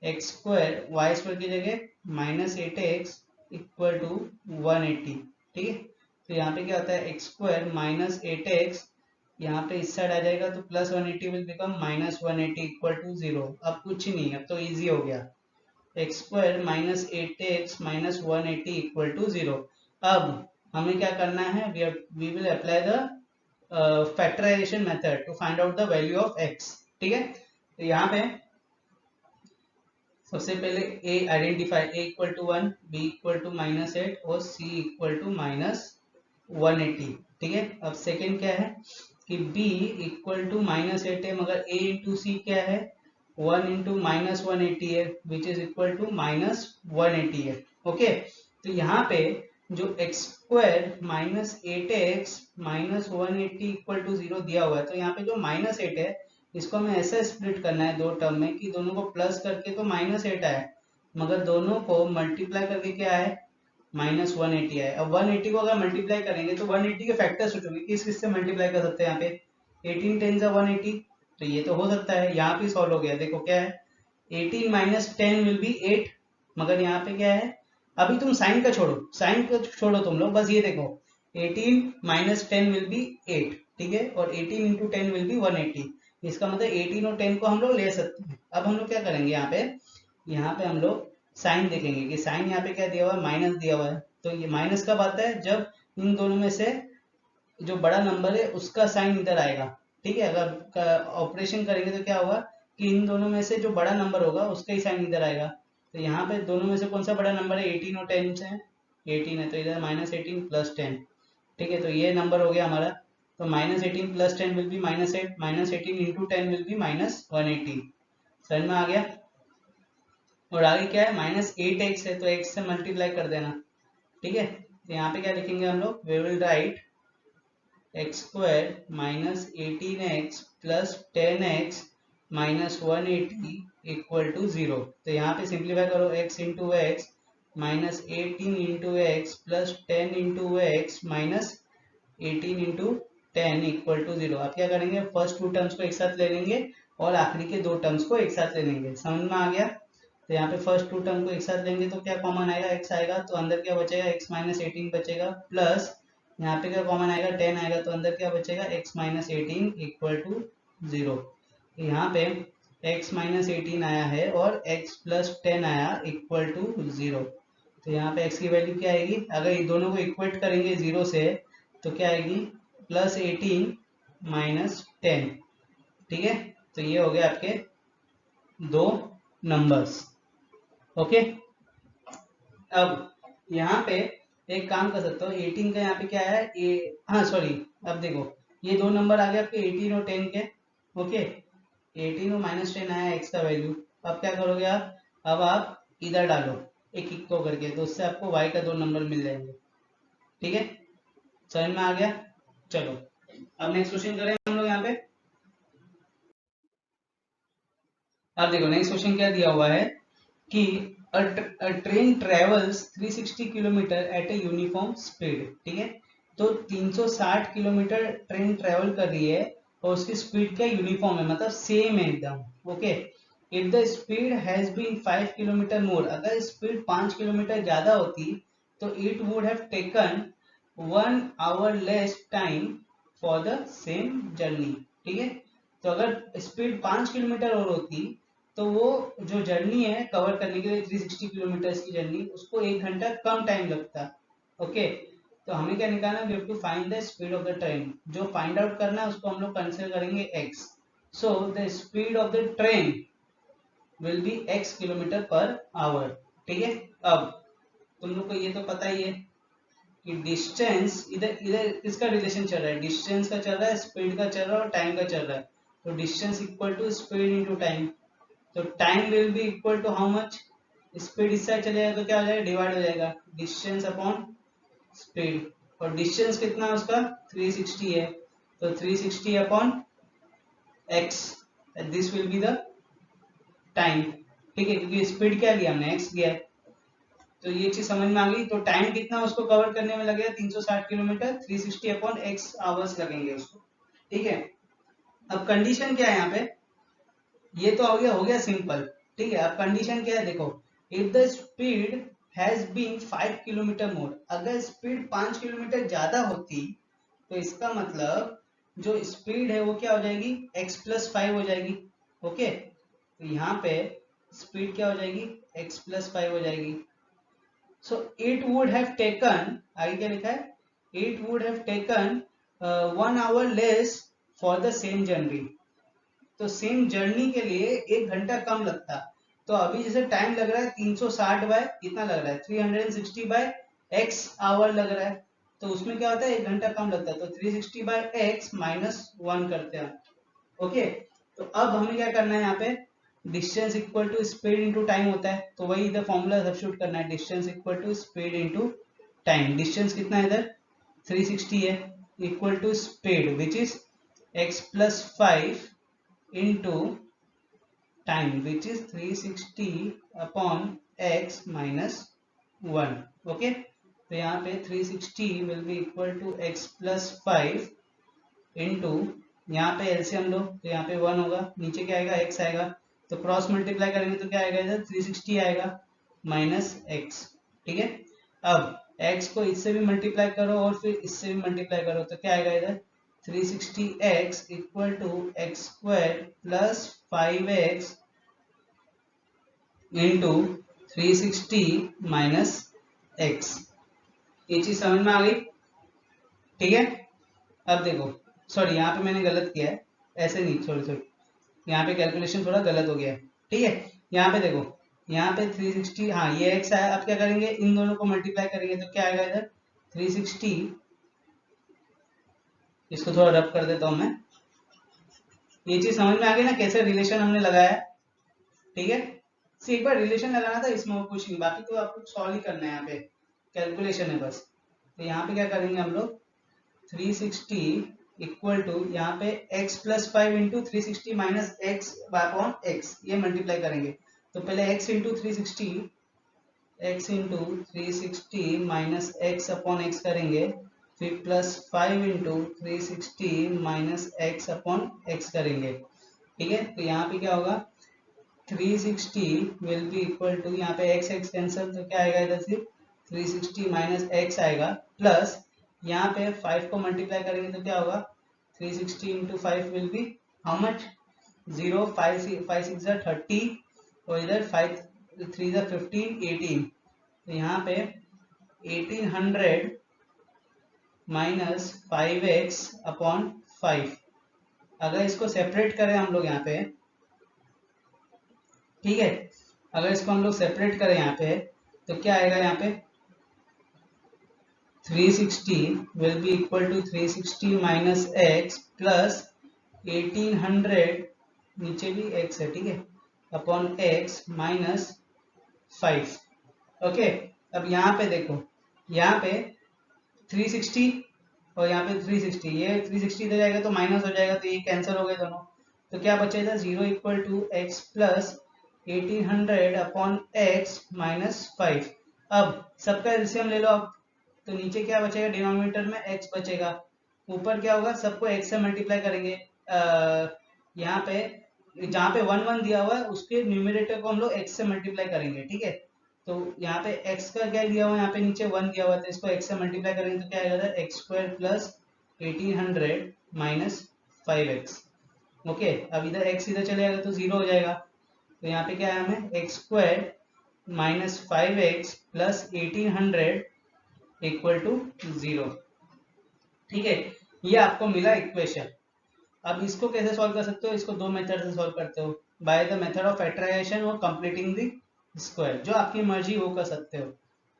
एक्स स्क्वायर वाई स्क्वायर की जगह माइनस 8x इक्वल टू 180, ठीक है। तो यहाँ पे क्या होता है, एक्स स्क्वायर माइनस 8x, यहाँ पे इस साइड आ जाएगा तो plus 180 will become minus 180 equal to 0। अब कुछ नहीं है, अब तो इजी हो गया, X square minus 8x minus 180 equal to 0। अब हमें क्या करना है, we will apply the factorization method to find out the value of x, ठीक है। तो यहाँ पे सबसे पहले a identify, a equal to 1, b equal to minus 8 और c इक्वल टू माइनस 180, ठीक है। अब सेकेंड क्या है कि b इक्वल टू माइनस 8 है, मगर a इंटू सी क्या है, 1 इंटू माइनस 180 है which is equal to minus 180 है, ओके। तो यहाँ पे जो X square minus 8x minus 180 equal to 0 दिया हुआ है, तो यहाँ पे जो माइनस 8 है इसको हमें ऐसा स्प्लिट करना है दो टर्म में कि दोनों को प्लस करके तो माइनस 8 आए, मगर दोनों को मल्टीप्लाई करके क्या है माइनस 180 आया। अब 180 को अगर मल्टीप्लाई करेंगे तो 180 के फैक्टर सोचोगे किस किस से मल्टीप्लाई कर सकते हैं यहाँ पे। 18 10 जा 180, तो ये तो हो सकता है। यहाँ पे सॉल्व हो गया, देखो क्या है 18 माइनस 10 विल बी 8, मगर यहाँ पे क्या है, अभी तुम साइन का छोड़ो, साइन को छोड़ो तुम लोग, बस ये देखो 18 माइनस 10 विल बी 8, ठीक है, और 18 इंटू 10 विल बी 180। इसका मतलब 18 और 10 को हम लोग ले सकते हैं। अब हम लोग क्या करेंगे यहाँ पे हम लोग साइन देखेंगे कि साइन यहाँ पे क्या दिया हुआ है, माइनस दिया हुआ है। तो ये माइनस कब आता है, जब इन दोनों में से जो बड़ा नंबर है उसका साइन इधर आएगा, ठीक है। अगर ऑपरेशन करेंगे तो क्या होगा कि इन दोनों में से जो बड़ा नंबर होगा उसका ही साइन इधर आएगा। तो यहाँ पे दोनों में से कौन सा बड़ा नंबर है, 18 और 10 से 18 है, तो इधर माइनस 18 प्लस 10, ठीक है। तो ये नंबर हो गया हमारा। तो minus 18 plus 10 will be minus 8, minus 18 into 10 will be minus 180। समझ में आ गया। और आगे क्या है, माइनस 8x है तो x से मल्टीप्लाई कर देना, ठीक है। तो यहाँ पे क्या लिखेंगे हम लोग, we will write X square minus 18x plus 10x minus 180 equal to 0। तो यहाँ पे सिंप्लीफाई करो, x into X minus 18 into x plus 10 into X minus 18 into 10 equal to 0। आप क्या करेंगे, फर्स्ट टू टर्म्स को एक साथ ले लेंगे और आखिरी के दो टर्म्स को एक साथ ले लेंगे। समझ में आ गया। तो यहाँ पे फर्स्ट टू टर्म को एक साथ लेंगे तो क्या कॉमन आएगा, x आएगा, तो अंदर क्या बचेगा, x माइनस 18 बचेगा, प्लस यहाँ पे क्या कॉमन आएगा, 10 आएगा, तो अंदर क्या बचेगा, x माइनस 18 इक्वल टू 0। यहाँ पे x माइनस 18 आया है और x प्लस 10 आया इक्वल टू 0। तो यहाँ पे x की वैल्यू क्या आएगी, अगर ये दोनों को इक्वेट करेंगे 0 से तो क्या आएगी, प्लस 18 माइनस 10, ठीक है। तो ये हो गया आपके दो नंबर्स। ओके। अब यहाँ पे एक काम कर सकते हो, 18 का यहाँ पे क्या है, हाँ सॉरी, अब देखो ये दो नंबर आ गए आपके 18 और 10 के। ओके, 18 और माइनस 10 आया x का वैल्यू। अब क्या करोगे आप, अब आप इधर डालो एक एक को करके, तो उससे आपको y का दो नंबर मिल जाएंगे, ठीक है। समझ में आ गया। चलो अब नेक्स्ट क्वेश्चन करें हम लोग यहाँ पे। अब देखो नेक्स्ट क्वेश्चन क्या दिया हुआ है कि a train travels 360 kilometres at a uniform speed, ठीक है। तो 360 किलोमीटर ट्रेन ट्रेवल कर रही है और उसकी स्पीड क्या यूनिफॉर्म है, मतलब सेम है एकदम। Okay, if the speed has been 5 kilometre more, अगर स्पीड 5 किलोमीटर ज्यादा होती तो it would have taken 1 hour less time for the same journey, ठीक है। तो अगर स्पीड 5 किलोमीटर और होती तो वो जो जर्नी है कवर करने के लिए 360 किलोमीटर की जर्नी, उसको 1 घंटा कम टाइम लगता। ओके, तो हमें क्या निकालना है, we have to find the speed of the train. जो फाइंड आउट करना है उसको हम लोग कंसीडर करेंगे x। So the speed of the train will be x kilometres per hour, ठीक है। अब तुम लोग को ये तो पता ही है कि डिस्टेंस इधर इधर किसका रिलेशन चल रहा है, डिस्टेंस का चल रहा है, स्पीड का चल रहा है और टाइम का चल रहा है। तो distance equal to speed into time. तो time will be equal to how much, speed इस साइड चलेगा तो क्या हो जाएगा, डिवाइड हो जाएगा, डिस्टेंस अपॉन स्पीड। और डिस्टेंस कितना है उसका, 360 है, तो 360 upon x, this will be the time, ठीक है, क्योंकि स्पीड क्या लिया हमने, x लिया है। तो ये चीज समझ में आ गई। तो टाइम कितना उसको कवर करने में लगेगा, 360 किलोमीटर, 360 अपॉन x आवर्स लगेंगे उसको, ठीक है। अब कंडीशन क्या है यहाँ पे, ये तो हो गया सिंपल, ठीक है। अब कंडीशन क्या है देखो, if the speed has been 5 kilometre more, अगर स्पीड 5 किलोमीटर ज्यादा होती तो इसका मतलब जो स्पीड है वो क्या हो जाएगी, x प्लस 5 हो जाएगी। ओके, तो यहाँ पे स्पीड क्या हो जाएगी, x प्लस 5 हो जाएगी। So it would have taken, आगे क्या लिखा है, it would have taken 1 hour less for the same journey. तो सेम जर्नी के लिए 1 घंटा कम लगता। तो अभी जैसे टाइम लग रहा है 360 बाय कितना लग रहा है, 360 बाय x आवर लग रहा है, तो उसमें क्या होता है 1 घंटा कम लगता है। तो 360 बाय x माइनस 1 करते हैं। ओके, तो अब हमें क्या करना है, यहाँ पे distance equal to speed into time होता है, तो वही इधर फॉर्मूला सब्स्टिट्यूट करना है, distance equal to speed into time. Distance कितना है इधर 360 है, equal to speed which is x plus 5 into time which is 360 upon x minus 1। Okay, तो यहाँ पे 360 will be equal to x plus 5 into, यहाँ पे एलसीएम लो तो यहाँ पे 1 होगा, नीचे क्या आएगा x आएगा, तो क्रॉस मल्टीप्लाई करेंगे तो क्या आएगा इधर 360 आएगा माइनस x। ठीक है, अब x को इससे भी मल्टीप्लाई करो और फिर इससे भी मल्टीप्लाई करो तो क्या आएगा इधर 360x equal to x square plus 5x into 360 minus x। ये चीज समझ में आ गई? ठीक है, अब देखो, सॉरी यहाँ पे मैंने गलत किया है, ऐसे नहीं, सॉरी यहाँ पे कैलकुलेशन थोड़ा गलत हो गया है। ठीक है, यहाँ पे देखो, यहाँ पे 360, हाँ ये x आया, अब क्या करेंगे इन दोनों को मल्टीप्लाई करेंगे तो क्या आएगा इधर 360, इसको थोड़ा रब कर देता हूं मैं। ये चीज समझ में आ गई ना कैसे रिलेशन हमने लगाया? ठीक है, एक बार रिलेशन लगाना था, इसमें और कुछ नहीं, बाकी तो आपको सॉल्व ही करना है, यहाँ पे कैलकुलेशन है बस। तो यहाँ पे क्या करेंगे हम लोग 360 इक्वल टू यहाँ पे x plus 5 into 360 minus x upon x, ये मल्टीप्लाई करेंगे तो पहले x into 360 minus x upon x करेंगे, फिर plus 5 into 360 minus x upon x करेंगे। ठीक है, तो यहाँ पे क्या होगा 360 विल बी इक्वल टू, यहाँ पे x x कैंसिल तो क्या आएगा इधर से 360 माइनस एक्स आएगा, प्लस यहाँ पे 5 को मल्टीप्लाई करेंगे तो क्या होगा 360 into 5 will be how much 0, 5 6 30 और इधर 5 3 15 18, तो यहाँ पे 1800 माइनस 5x अपॉन 5। अगर इसको सेपरेट करें हम लोग यहाँ पे, ठीक है, अगर इसको हम लोग सेपरेट करें यहाँ पे तो क्या आएगा यहाँ पे 360 will be equal to 360 minus x plus 1800, नीचे भी x है, ठीक है, अपॉन x माइनस 5। ओके, अब यहाँ पे देखो, यहाँ पे 360 और यहाँ पे 360, ये 360 इधर जाएगा तो माइनस हो जाएगा, तो ये कैंसिल हो गए दोनों, तो क्या बचेगा 0 equal to x plus 1800 upon x minus 5। अब सबका एलसीएम ले लो अब, तो नीचे क्या बचेगा डिनोमिनेटर में x बचेगा, ऊपर क्या होगा सबको x से मल्टीप्लाई करेंगे, यहाँ पे जहाँ पे 1 1 दिया हुआ है उसके न्यूमरेटर को हम लोग x से मल्टीप्लाई करेंगे। ठीक है, तो यहाँ पे x का क्या दिया हुआ है, यहाँ पे नीचे 1 दिया हुआ है तो इसको x से मल्टीप्लाई करेंगे तो क्या आएगा x square plus 1800 minus 5x। Okay, अब इधर x इधर चले जाएगा तो 0 हो जाएगा, तो यहाँ पे क्या है हमें x square minus 5x plus 1800 equal to 0। ठीक है, ये आपको मिला इक्वेशन। अब इसको कैसे सॉल्व कर सकते हो, इसको दो मेथड से सॉल्व करते हो, by the method of factorization और कंप्लीटिंग द स्क्वायर, जो आपकी मर्जी वो कर सकते हो।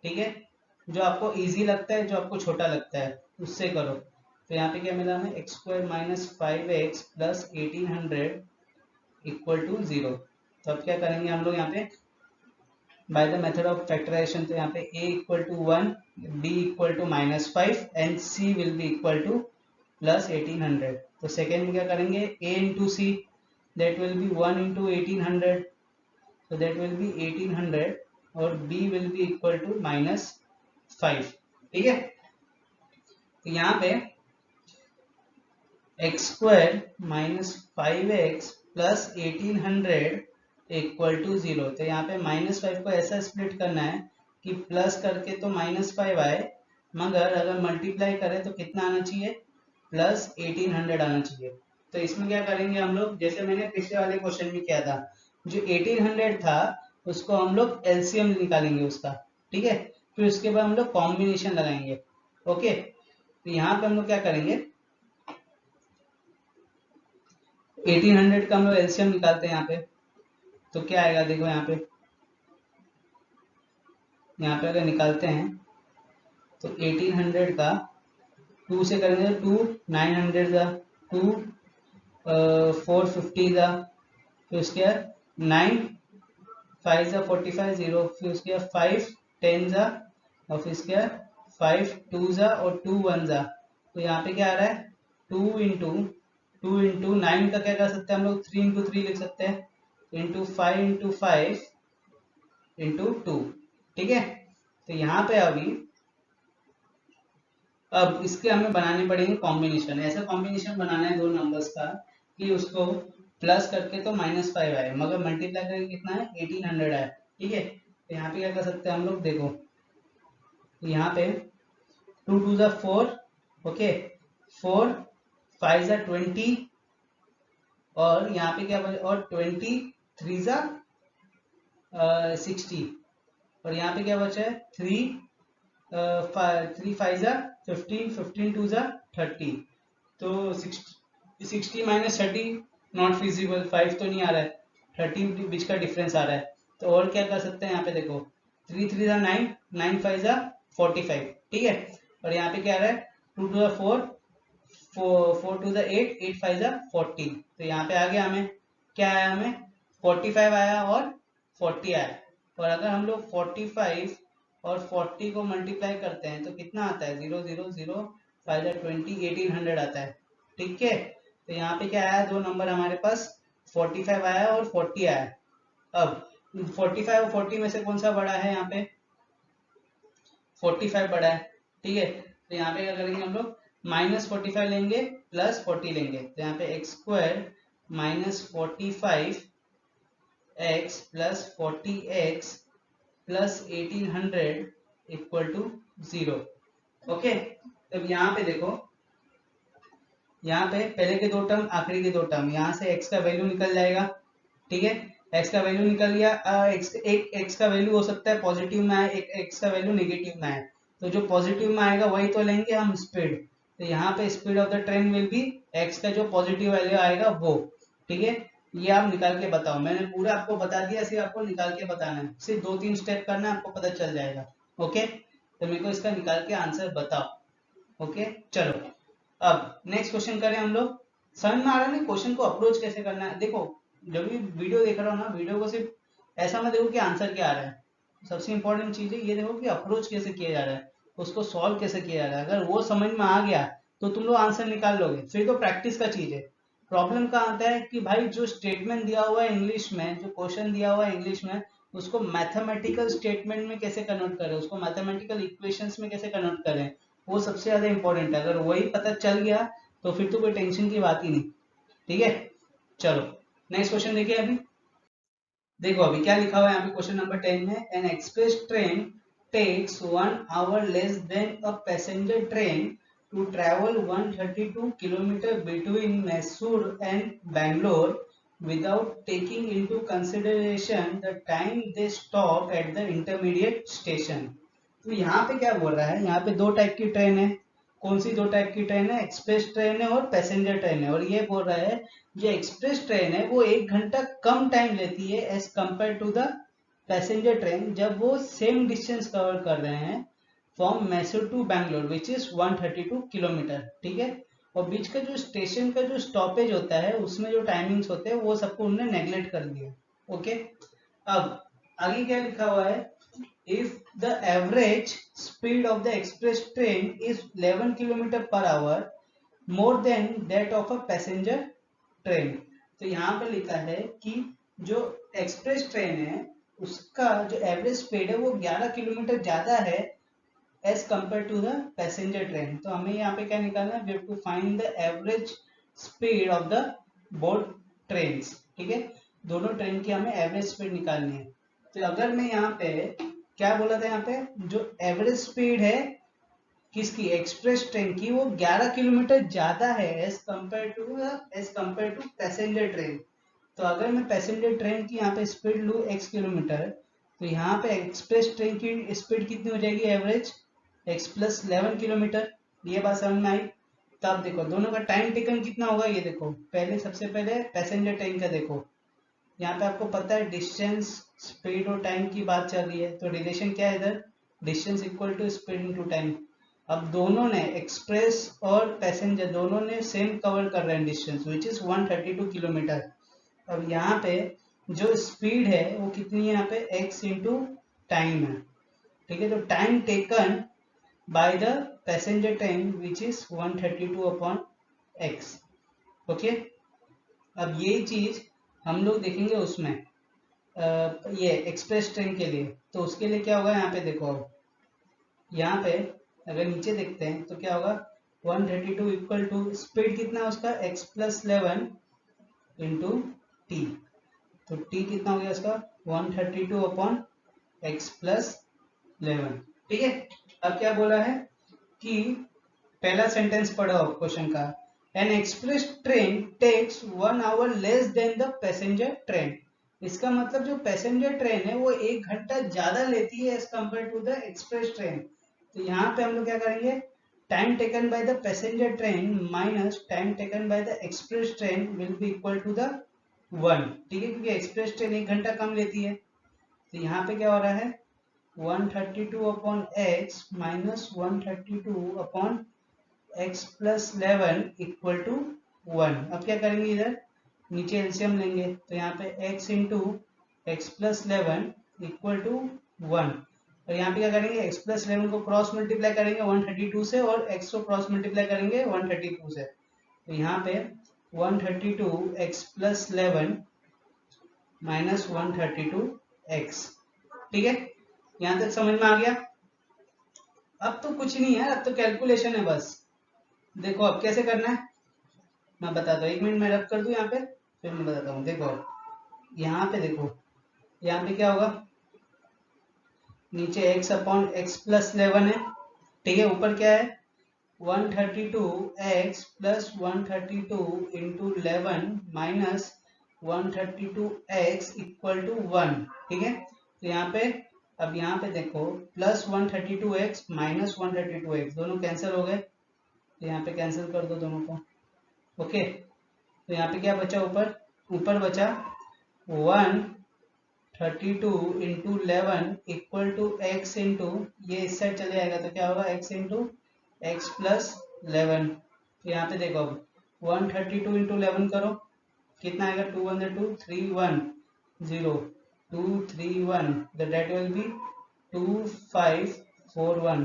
ठीक है, जो आपको इजी लगता है, जो आपको छोटा लगता है उससे करो। तो यहाँ पे क्या मिला हमें x square minus 5x plus 1800 equal to 0। तो अब क्या करेंगे हम लोग यहाँ पे by the method of factorization, तो यहाँ पे a equal to 1, b equal to minus 5 and c will be equal to plus 1800। तो सेकेंड में क्या करेंगे a into c, that will be 1 into 1800, so that will be 1800 और b will be equal to minus 5। ठीक है, तो यहाँ पे x square minus 5x plus 1800 equal to 0। तो यहाँ पे माइनस 5 को ऐसा स्प्लिट करना है कि प्लस करके तो माइनस 5 आए, मगर अगर मल्टीप्लाई करें तो कितना आना चाहिए प्लस 1800 आना चाहिए। तो इसमें क्या करेंगे हम लोग, जैसे मैंने पिछले वाले क्वेश्चन में किया था, जो 1800 था उसको हम लोग एलसीएम निकालेंगे उसका। ठीक है, फिर उसके बाद हम लोग कॉम्बिनेशन लगाएंगे। ओके, तो यहाँ पे हम लोग क्या करेंगे 1800 का हम लोग एलसीएम निकालते हैं यहाँ पे, तो क्या आएगा देखो यहाँ पे अगर निकालते हैं तो 1800 का 2 से करेंगे तो 2 900 का 2 450 का, फिर उसके बाद 9 5 जा 45 0, फिर उसके बाद 5 10 जा और फिर उसके बाद 5 2 जा और 2 1 जा। तो यहाँ पे क्या आ रहा है 2 इंटू 9 का क्या कर सकते हैं हम लोग 3 इंटू 3 लिख सकते हैं, इंटू 5 इंटू 5 इंटू 2। ठीक है, तो यहाँ पे अभी अब इसके हमें बनाने पड़ेंगे कॉम्बिनेशन। ऐसा कॉम्बिनेशन बनाना है दो नंबर्स का कि उसको प्लस करके तो -5 आए, मगर मल्टीप्लाई करके कितना है 1800 आए। ठीक है, तो यहाँ पे क्या कर सकते हैं हम लोग, देखो यहाँ पे 2 2 ज़ा 4, ओके, 4 5 ज़ा 20, और यहाँ पे क्या बचे, और 20 3 ज़ा 60, और यहाँ पे क्या बचा है 3 3 5 ज़ा 15, 15 2 ज़ा 30, तो 60 माइनस 30 नॉट फिजिबल, 5 तो नहीं आ रहा है, 13 बीच का डिफरेंस आ रहा है। तो और क्या कर सकते हैं यहाँ पे, देखो 3 3 ज़ा 9, 9 5 ज़ा 45, ठीक है, और यहाँ पे क्या आ रहा है 2 2 ज़ा 4, 4 2 ज़ा 8, 8 5 ज़ा 40, तो यहाँ पे आ गया हमें, क्या आया हमें 45 आया और 40 आया। और अगर हम लोग 45 और 40 को मल्टीप्लाई करते हैं तो कितना आता है, 0 0 0 5 ज़ा 20, 1800 आता है। ठीक है, तो यहाँ पे क्या आया, दो नंबर हमारे पास 45 आया और 40 आया। अब 45 और 40 में से कौन सा बड़ा है, यहाँ पे 45 बड़ा है। ठीक है, तो यहाँ पे क्या करेंगे हम लोग, -45 लेंगे प्लस 40 लेंगे, तो यहाँ पे x² -45 x plus 40x plus 1800 equal to 0। Okay, तब यहाँ पे देखो, यहाँ पे पहले के दो टर्म आखिरी के दो टर्म, यहाँ से x का वैल्यू निकल जाएगा। ठीक है, x का वैल्यू निकल गया। एक x का वैल्यू हो सकता है पॉजिटिव में आए, एक x का वैल्यू नेगेटिव में आए, तो जो पॉजिटिव में आएगा वही तो लेंगे हम स्पीड। तो यहाँ पे speed of the train will be x का जो पॉजिटिव वैल्यू आएगा वो। ठीक है, ये आप निकाल के बताओ, मैंने पूरा आपको बता दिया, सिर्फ आपको निकाल के बताना है, सिर्फ 2-3 स्टेप करना है, आपको पता चल जाएगा। ओके, तो मेरे को इसका निकाल के आंसर बताओ। ओके, चलो अब नेक्स्ट क्वेश्चन करें हम लोग। समझ में आ रहा है ना क्वेश्चन को अप्रोच कैसे करना है। देखो, जब भी वीडियो देख रहा हो ना, वीडियो को सिर्फ ऐसा मत देखो कि आंसर क्या आ रहा है, सबसे इंपॉर्टेंट चीज है ये देखो कि अप्रोच कैसे किया जा रहा है, उसको सॉल्व कैसे किया जा रहा है। अगर वो समझ में आ गया तो तुम लोग आंसर निकाल लोगे, फिर तो प्रैक्टिस का चीज है। प्रॉब्लम कहाँ आता है कि भाई जो स्टेटमेंट दिया हुआ है इंग्लिश में, जो क्वेश्चन दिया हुआ है इंग्लिश में, उसको मैथमेटिकल स्टेटमेंट में कैसे कन्वर्ट करें, उसको मैथमेटिकल इक्वेशंस में कैसे कन्वर्ट करें, वो सबसे ज्यादा इंपॉर्टेंट है। अगर वही पता चल गया तो फिर तो कोई टेंशन की बात ही नहीं। ठीक है, चलो नेक्स्ट क्वेश्चन देखिए। अभी देखो अभी क्या लिखा हुआ है यहाँ पे क्वेश्चन नंबर 10 में, an express train takes 1 hour less than a passenger train to travel 132 kilometre between Mysore and Bangalore without taking into consideration the time they stop at the intermediate station। तो यहाँ पे क्या बोल रहा है, यहाँ पे दो टाइप की ट्रेन है। कौन सी दो टाइप की ट्रेन है, एक्सप्रेस ट्रेन है और पैसेंजर ट्रेन है। और ये बोल रहा है जो एक्सप्रेस ट्रेन है वो 1 घंटा कम टाइम लेती है as compare to the passenger train, जब वो सेम डिस्टेंस कवर कर रहे हैं from Mysore to Bangalore which is 132 kilometre. ठीक है, और बीच का जो स्टेशन का जो स्टॉपेज होता है उसमें जो टाइमिंग्स होते हैं वो सबको उन्होंने नेग्लेक्ट कर दिया। ओके, अब आगे क्या लिखा हुआ है, if the average speed of the express train is 11 km per hour more than that of a passenger train। तो यहाँ पे लिखा है कि जो एक्सप्रेस ट्रेन है उसका जो एवरेज स्पीड है वो 11 किलोमीटर ज्यादा है as compare to the passenger train. तो हमें यहाँ पे क्या निकालना है, we have to find the average speed of the both trains. ठीक है, दोनों ट्रेन की हमें एवरेज स्पीड निकालनी है। तो अगर मैं यहाँ पे क्या बोला था, यहाँ पे जो एवरेज स्पीड है किसकी, एक्सप्रेस ट्रेन की, वो 11 किलोमीटर ज्यादा है as compare to passenger train. तो अगर मैं पैसेंजर ट्रेन की यहाँ पे स्पीड लूँ x किलोमीटर, तो यहाँ पे एक्सप्रेस ट्रेन की स्पीड कितनी हो जाएगी एवरेज, x प्लस 11 किलोमीटर। ये बात समझ में आई। तब देखो दोनों का टाइम टेकन कितना होगा, ये देखो पहले सबसे पहले पैसेंजर ट्रेन का देखो, यहाँ पे आपको पता है डिस्टेंस स्पीड और टाइम की बात चल रही है, तो रिलेशन क्या है इधर, distance equal to speed into time. अब दोनों ने एक्सप्रेस और पैसेंजर दोनों ने सेम कवर कर रहे हैं डिस्टेंस विच इज 132 किलोमीटर। अब यहाँ पे जो स्पीड है वो कितनी है, यहाँ पे x इंटू टाइम है। ठीक है, तो time taken by the passenger train which is 132 upon x। Okay, अब यही चीज हम लोग देखेंगे उसमें ये एक्सप्रेस ट्रेन के लिए। तो उसके लिए क्या होगा, यहाँ पे देखो अब यहाँ पे अगर नीचे देखते हैं तो क्या होगा, 132 इक्वल टू स्पीड कितना है उसका, x प्लस 11 इंटू टी। तो t कितना हो गया उसका, 132 अपॉन x प्लस 11। ठीक है, अब क्या बोला है कि पहला सेंटेंस पढ़ो क्वेश्चन का, an express train takes 1 hour less than the passenger train. इसका मतलब जो पैसेंजर ट्रेन है वो 1 घंटा ज्यादा लेती है as compare to the express train. तो यहाँ पे हम लोग क्या करेंगे, time taken by the passenger train minus time taken by the express train will be equal to the 1। ठीक है, क्योंकि एक्सप्रेस ट्रेन 1 घंटा कम लेती है। तो यहाँ पे क्या हो रहा है, 132 upon x minus 132 upon x plus 11 equal to 1। अब क्या करेंगे, इधर नीचे एलसीएम लेंगे, तो यहाँ पे x into x plus 11 equal to 1। और यहाँ पे क्या करेंगे, x प्लस 11 को क्रॉस मल्टीप्लाई करेंगे 132 से और x को क्रॉस मल्टीप्लाई करेंगे 132 से। तो यहाँ पे 132 x प्लस 11 माइनस 132 x। ठीक है, यहाँ तक समझ में आ गया। अब तो कुछ नहीं है, अब तो कैलकुलेशन है बस। देखो अब कैसे करना है मैं बताता हूँ, 1 मिनट में रब कर दूं यहाँ पे, फिर मैं बताता हूँ। देखो यहाँ पे देखो, यहाँ पे क्या होगा, नीचे x अपॉन एक्स प्लस 11 है। ठीक है, ऊपर क्या है, 132x plus 132 into 11 minus 132x equal to 1। ठीक है, तो यहाँ पे अब यहाँ पे देखो प्लस 132x माइनस 132x दोनों कैंसिल हो गए, तो यहाँ पे कैंसिल कर दो दोनों को। ओके, तो यहाँ पे क्या बचा, ऊपर बचा 132 into 11 equal to x into, ये इस साइड चले जाएगा तो क्या होगा, x इंटू एक्स प्लस 11। तो यहाँ पे देखो अब 132 इंटू 11 करो, कितना आएगा, 2 1 2 3 1 0 2 3 1, द डेट विल बी 2 5 4 1,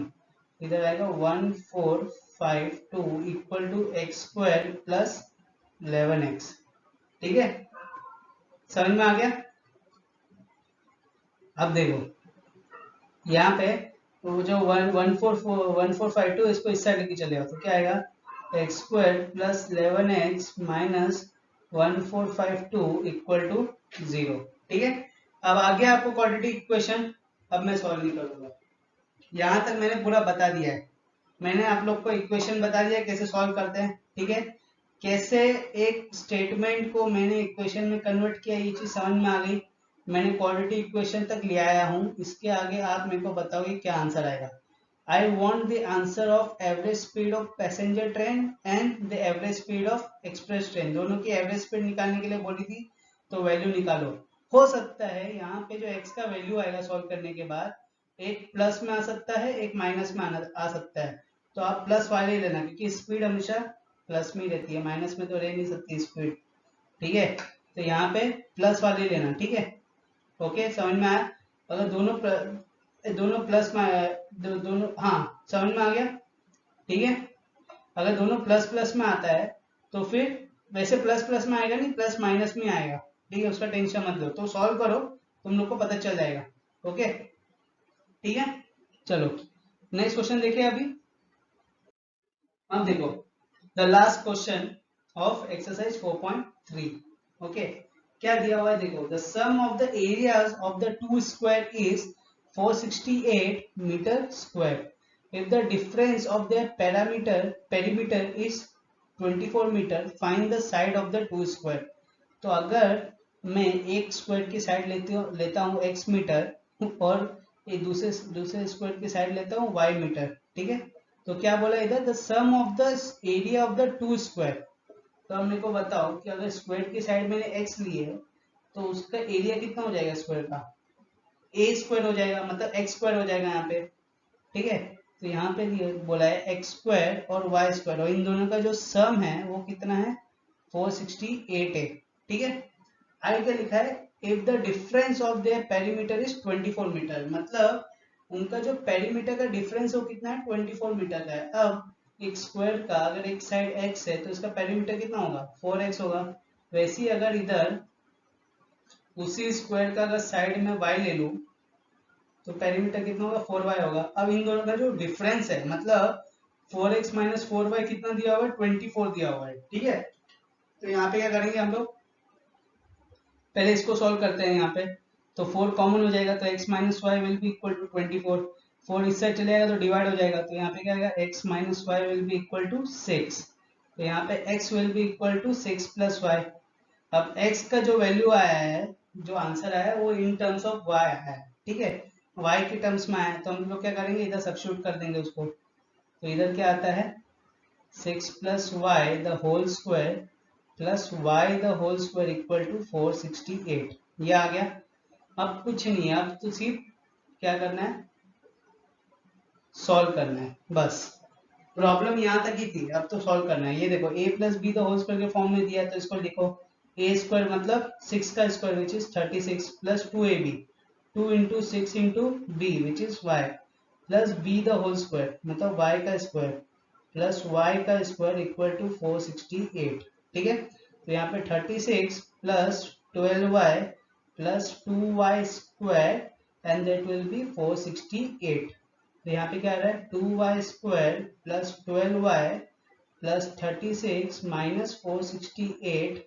इधर आएगा 1 4 5 2 equal to x square plus 11x। ठीक है, समझ में आ गया। अब देखो यहाँ पे तो जो 1 4 इसको इस साइड लेके चले जाओ, तो क्या आएगा, x square plus 11x minus 1452 equal to 0। ठीक है, अब आ गया आपको क्वाड्रेटिक इक्वेशन। अब मैं सॉल्व नहीं करूंगा, यहाँ तक मैंने पूरा बता दिया है। मैंने आप लोग को इक्वेशन बता दिया कैसे सॉल्व करते हैं। ठीक है, कैसे एक स्टेटमेंट को मैंने इक्वेशन में कन्वर्ट किया, ये चीज समझ में आ गई। मैंने क्वाड्रेटिक इक्वेशन तक ले आया हूँ, इसके आगे आप मेरे को बताओगे क्या आंसर आएगा। I want the answer of average speed of passenger train and the average speed of express train, दोनों की एवरेज स्पीड निकालने के लिए बोली थी, तो वैल्यू निकालो। हो सकता है यहाँ पे जो x का वैल्यू आएगा सॉल्व करने के बाद, एक प्लस में आ सकता है, एक माइनस में आ सकता है। तो आप प्लस वाले ही लेना, क्योंकि स्पीड हमेशा प्लस में ही रहती है, माइनस में तो रह नहीं सकती स्पीड। ठीक है, तो यहाँ पे प्लस वाले लेना। ठीक है, ओके, समझ में आया। अगर दोनों प्लस में दोनों, हाँ समझ में आ गया। ठीक है, अगर दोनों प्लस प्लस में आता है तो फिर वैसे प्लस प्लस में आएगा नहीं, प्लस माइनस में आएगा। ठीक है, उसका टेंशन मत लो, तो सॉल्व करो, तुम लोग को पता चल जाएगा। ओके, ठीक है, चलो नेक्स्ट क्वेश्चन देखिए अभी। अब देखो the last question of exercise 4.3। Okay, क्या दिया हुआ है देखो, the sum of the areas of the two square is 468 metre square. If the difference of the perimeter is 24 metre, find the side of the two square. तो अगर मैं एक square की साइड लेता हूँ x मीटर और एक दूसरे स्क्वायर की साइड लेता हूँ y मीटर। ठीक है, तो क्या बोला इधर, the sum of the area of the two square. तो हम मेरे को बताओ कि अगर स्क्वायर की साइड मैंने x ली है तो उसका एरिया कितना हो जाएगा स्क्वायर का, a स्क्वायर हो जाएगा, मतलब x स्क्वायर हो जाएगा यहाँ पे। ठीक है, तो यहाँ पे बोला है एक्स स्क्वायर और वाई स्क्वायर, और इन दोनों का जो सम है वो कितना है, 468 है। ठीक है, आगे क्या लिखा है, if the difference of their perimeter is 24 metre, मतलब उनका जो पेरीमीटर का डिफरेंस वो कितना है, 24 मीटर का है। अब एक स्क्वायर का अगर एक साइड x है तो इसका पेरीमीटर कितना होगा, 4x होगा। वैसे ही अगर इधर उसी स्क्वायर का अगर साइड में y ले लूं तो पेरीमीटर कितना होगा 4y होगा। अब इन दोनों का जो डिफरेंस है मतलब 4x माइनस 4y कितना दिया हुआ है 24 दिया हुआ है, ठीक है। तो यहाँ पे क्या करेंगे हम लोग, पहले इसको सॉल्व करते हैं। यहाँ पे तो 4 कॉमन हो जाएगा तो x minus y will be equal to 24। 4 इस साइड चले जाएगा तो डिवाइड हो जाएगा, तो यहाँ पे क्या आएगा x minus y will be equal to 6। तो यहाँ पे x will be equal to 6 plus y. अब x का जो वैल्यू आया है, जो आंसर आया है वो इन टर्म्स ऑफ y आया है, ठीक है, y के टर्म्स में आया है। तो हम लोग क्या करेंगे, इधर सब्स्टिट्यूट कर देंगे उसको। तो इधर क्या आता है 6 plus y the whole square plus y the whole square equal to 468, ये आ गया। अब कुछ नहीं है, अब तो सिर्फ क्या करना है, सॉल्व करना है बस। प्रॉब्लम यहाँ तक ही थी, अब तो सॉल्व करना है। ये देखो a plus B the whole square के फॉर्म में दिया है, तो इसको लिखो a स्क्वायर मतलब 6 का square which is 36 plus 2ab, 2 into 6 into b which is y plus b the whole square मतलब y का स्क्वायर प्लस y का स्क्वायर इक्वल टू 468, ठीक है। तो यहाँ पे 36 plus 12y plus 2y square and that will be 468। तो यहाँ पे क्या आ रहा है 2y square plus 12y plus 36 minus 468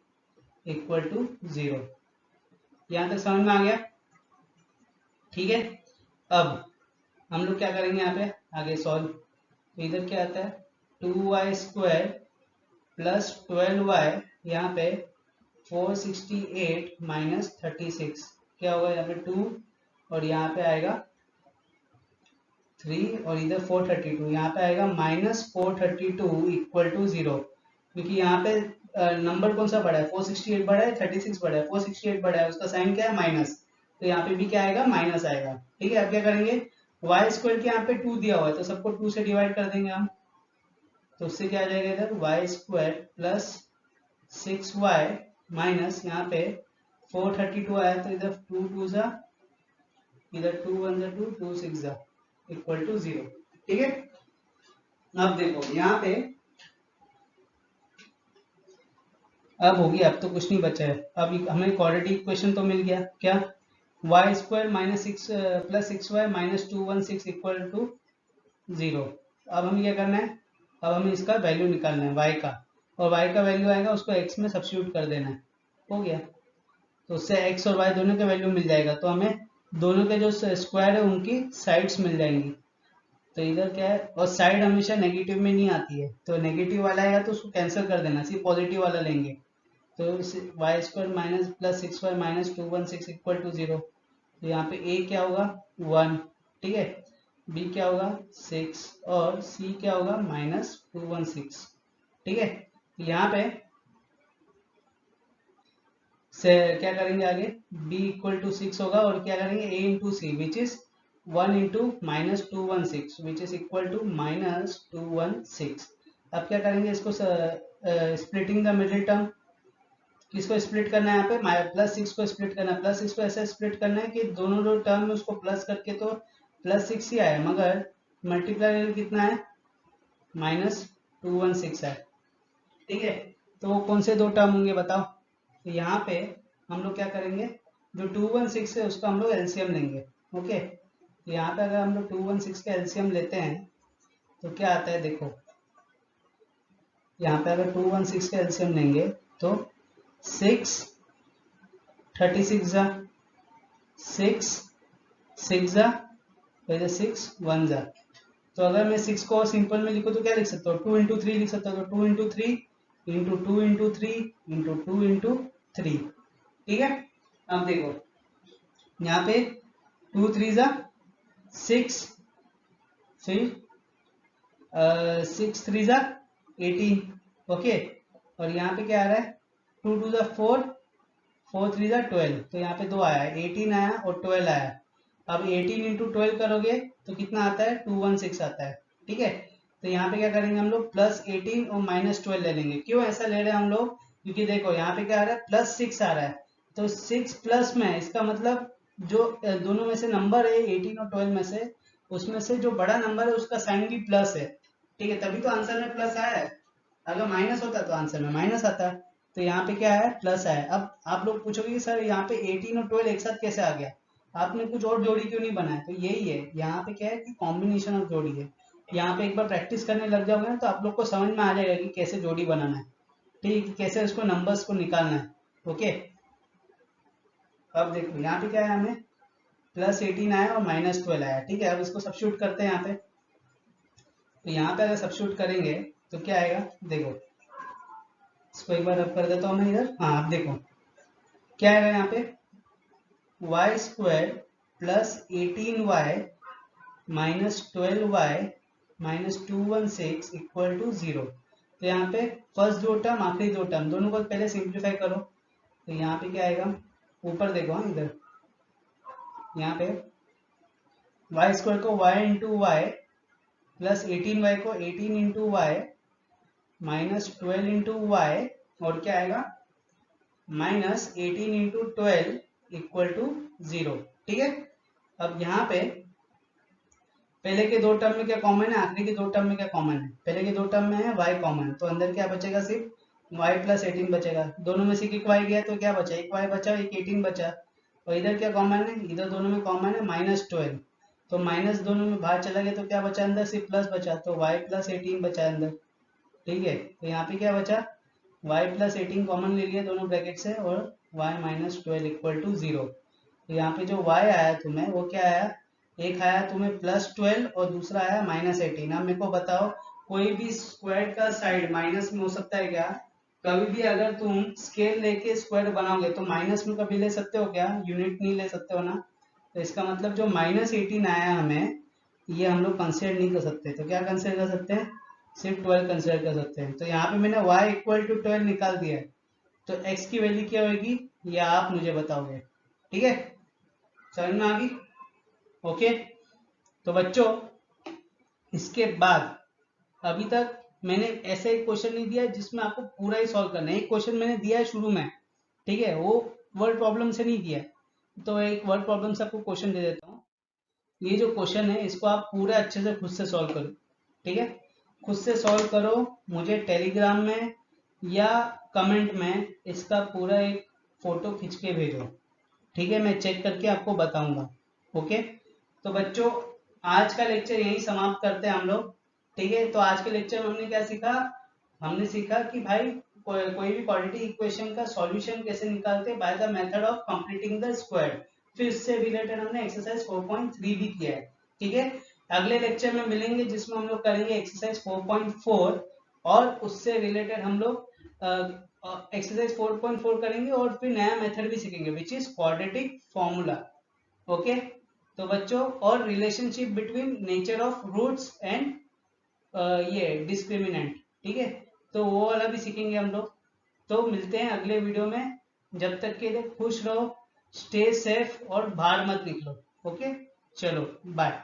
equal to 0। यहाँ तक समझ में आ गया, ठीक है। अब हम लोग क्या करेंगे यहाँ पे आगे सॉल्व। तो इधर क्या आता है 2y स्क्वायर प्लस 12y, यहाँ पे 468 माइनस 36 क्या होगा, यहाँ पे 2 और यहाँ पे आएगा 3 और इधर 432, यहाँ पे आएगा माइनस 432 इक्वल टू 0, क्योंकि यहाँ पे नंबर कौन सा बड़ा है 468 बड़ा है 36 बड़ा है, 468 बड़ा है, उसका साइन क्या है माइनस, तो यहाँ पे भी क्या आएगा माइनस आएगा, ठीक है। अब क्या करेंगे वाई स्क्वायर के यहाँ पे 2 दिया हुआ है तो सबको 2 से डिवाइड कर देंगे हम, तो उससे क्या आ जाएगा इधर Y square plus 6y minus यहाँ पे 432 आया तो इधर 2 2 जा, इधर 2 1 जा 2 2 6 जा इक्वल टू 0, ठीक है। अब देखो यहाँ पे अब होगी, अब तो कुछ नहीं बचा है। अब हमें क्वाड्रेटिक इक्वेशन तो मिल गया, क्या y square minus 6 plus 6y minus 216 equal to 0। अब हमें क्या करना है, अब हमें इसका वैल्यू निकालना है y का, और y का वैल्यू आएगा उसको x में सब्स्टिट्यूट कर देना है, हो गया। तो उससे x और y दोनों का वैल्यू मिल जाएगा, तो हमें दोनों के जो स्क्वायर है उनकी साइड्स मिल जाएंगी। तो इधर क्या है, और साइड हमेशा नेगेटिव में नहीं आती है, तो नेगेटिव वाला आएगा तो उसको कैंसिल कर देना, सिर्फ पॉजिटिव वाला लेंगे। तो y square minus plus 6y minus 216 equal to 0। तो यहाँ पे a क्या होगा 1, ठीक है, b क्या होगा 6 और c क्या होगा माइनस 216, ठीक है। यहाँ पे से क्या करेंगे आगे b इक्वल टू 6 होगा और क्या करेंगे a into c which is 1 into minus 216 which is equal to minus 216। अब क्या करेंगे इसको स्प्लिटिंग द मिडिल टर्म, किसको स्प्लिट करना है यहाँ पे प्लस 6 को स्प्लिट करना है, प्लस 6 को ऐसे स्प्लिट करना है कि दोनों जो टर्म में उसको प्लस करके तो प्लस 6 ही आया, मगर मल्टीप्लाई कितना है माइनस 216 है, ठीक है। तो वो कौन से दो टर्म होंगे बताओ। तो यहाँ पे हम लोग क्या करेंगे, जो 216 है उसका हम लोग एलसीएम लेंगे, ओके। तो यहाँ पे अगर हम लोग 216 का एलसीएम लेते हैं तो क्या आता है देखो, यहाँ पे अगर 216 का एलसीएम लेंगे तो 6 36 जा 6 6 जा, तो इधर 6 1 जा। तो अगर मैं 6 को सिंपल में लिखूँ तो क्या लिख सकता हूँ 2 इंटू 3 लिख सकता हूँ, तो 2 into 3 into 2 into 3 into 2 into 3, ठीक है। अब देखो यहाँ पे 2 3 जा 6, फिर 6 3 जा 18, ओके। और यहाँ पे क्या आ रहा है 2 2 जा 4, 4 3 जा 12, तो यहाँ पे 2 आया है 18 आया और 12 आया। अब 18 इंटू 12 करोगे तो कितना आता है 216 आता है, ठीक है। तो यहाँ पे क्या करेंगे हम लोग प्लस 18 और माइनस 12 ले लेंगे। क्यों ऐसा ले रहे हैं हम लोग, क्योंकि देखो यहाँ पे क्या आ रहा है प्लस 6 आ रहा है, तो 6 प्लस में इसका मतलब जो दोनों में से नंबर है 18 और 12 में से, उसमें से जो बड़ा नंबर है उसका साइन भी प्लस है, ठीक है, तभी तो आंसर में प्लस आया है। अगर माइनस होता तो आंसर में माइनस आता। तो यहाँ पे क्या है प्लस आया। अब आप लोग पूछोगे कि सर यहाँ पे 18 और 12 एक साथ कैसे आ गया, आपने कुछ और जोड़ी क्यों नहीं बनाया? तो यही है, यहाँ पे क्या है कि कॉम्बिनेशन ऑफ जोड़ी है। यहाँ पे एक बार प्रैक्टिस करने लग जाओगे ना तो आप लोग को समझ में आ जाएगा कि कैसे जोड़ी बनाना है, ठीक है, कैसे उसको नंबर्स को निकालना है। ओके, अब देखो यहाँ पे क्या है, हमें +18 आया और -12 आया, ठीक है। अब इसको सब्स्टिट्यूट करते हैं यहाँ पे। तो यहाँ पे अगर सब्स्टिट्यूट करेंगे तो क्या आएगा, देखो इसको एक बार रब कर देता हूँ मैं इधर। हाँ, अब देखो क्या आएगा यहाँ पे, y² + 18y -12y -216 = 0। तो यहाँ पे फर्स्ट दो टर्म आखिरी दो टर्म दोनों को पहले सिंप्लीफाई करो। तो यहाँ पे क्या आएगा, ऊपर देखो, हाँ इधर यहाँ पे y² को y × y + 18y को 18 × y -12 × y और क्या आएगा -18 × 12 = 0, ठीक है। अब यहाँ पे पहले के दो टर्म में क्या कॉमन है, आखिरी के दो टर्म में क्या कॉमन है, पहले के दो टर्म में है y कॉमन, तो अंदर क्या बचेगा, सिर्फ y + 18 बचेगा। दोनों में से एक y गया तो क्या बचा, एक y बचा, एक 18 बचा। और इधर क्या कॉमन है, इधर दोनों में कॉमन है -12, तो माइनस दोनों में बाहर चला गया तो क्या बचा अंदर, सिर्फ प्लस बचा, तो y + 18 बचा अंदर, ठीक है। तो यहाँ पे क्या बचा, y + 18 कॉमन ले लिया दोनों ब्रैकेट से और y -12 = 0। तो यहाँ पे जो y आया तुम्हें वो क्या आया, एक आया तुम्हें +12 और दूसरा आया -18। अब मेरे को बताओ, कोई भी स्क्वायर का साइड माइनस में हो सकता है क्या? कभी भी अगर तुम स्केल लेके स्क्वायर बनाओगे तो माइनस में कभी ले सकते हो क्या? यूनिट नहीं ले सकते हो ना। तो इसका मतलब जो -18 आया हमें, ये हम लोग कंसिडर नहीं कर सकते। तो क्या कंसिडर कर सकते हैं, सिर्फ 12 कंसिडर कर सकते हैं। तो यहाँ पे मैंने y = 12 निकाल दिया है, तो x की वैल्यू क्या होगी ये आप मुझे बताओगे, ठीक है। समझ में आ गई? ओके, तो बच्चों इसके बाद अभी तक मैंने ऐसा एक क्वेश्चन नहीं दिया जिसमें आपको पूरा ही सॉल्व करना है। एक क्वेश्चन मैंने दिया है शुरू में, ठीक है, वो वर्ड प्रॉब्लम से नहीं दिया, तो एक वर्ड प्रॉब्लम से आपको क्वेश्चन दे देता हूँ। ये जो क्वेश्चन है इसको आप पूरा अच्छे से खुद से सॉल्व करो, ठीक है। खुद से सॉल्व करो, मुझे टेलीग्राम में या कमेंट में इसका पूरा एक फोटो खींच के भेजो, ठीक है, मैं चेक करके आपको बताऊंगा। ओके, तो बच्चों आज का लेक्चर यहीं समाप्त करते हैं हम लोग, ठीक है। तो आज के लेक्चर में हमने क्या सीखा, हमने सीखा कि भाई कोई भी क्वाड्रेटिक इक्वेशन का सॉल्यूशन कैसे निकालते हैं bye the method of completing the square. फिर इससे रिलेटेड हमने एक्सरसाइज 4.3 भी किया है, ठीक है। अगले लेक्चर में मिलेंगे जिसमें हम लोग करेंगे एक्सरसाइज 4.4 और उससे रिलेटेड हम लोग एक्सरसाइज 4.4 करेंगे और फिर नया मेथड भी सीखेंगे which is quadratic formula. Okay, तो बच्चों और relationship between nature of roots and ये डिस्क्रिमिनेंट, ठीक है, तो वो वाला भी सीखेंगे हम लोग। तो मिलते हैं अगले वीडियो में, जब तक के लिए खुश रहो, स्टे सेफ और बाहर मत निकलो। ओके, चलो बाय।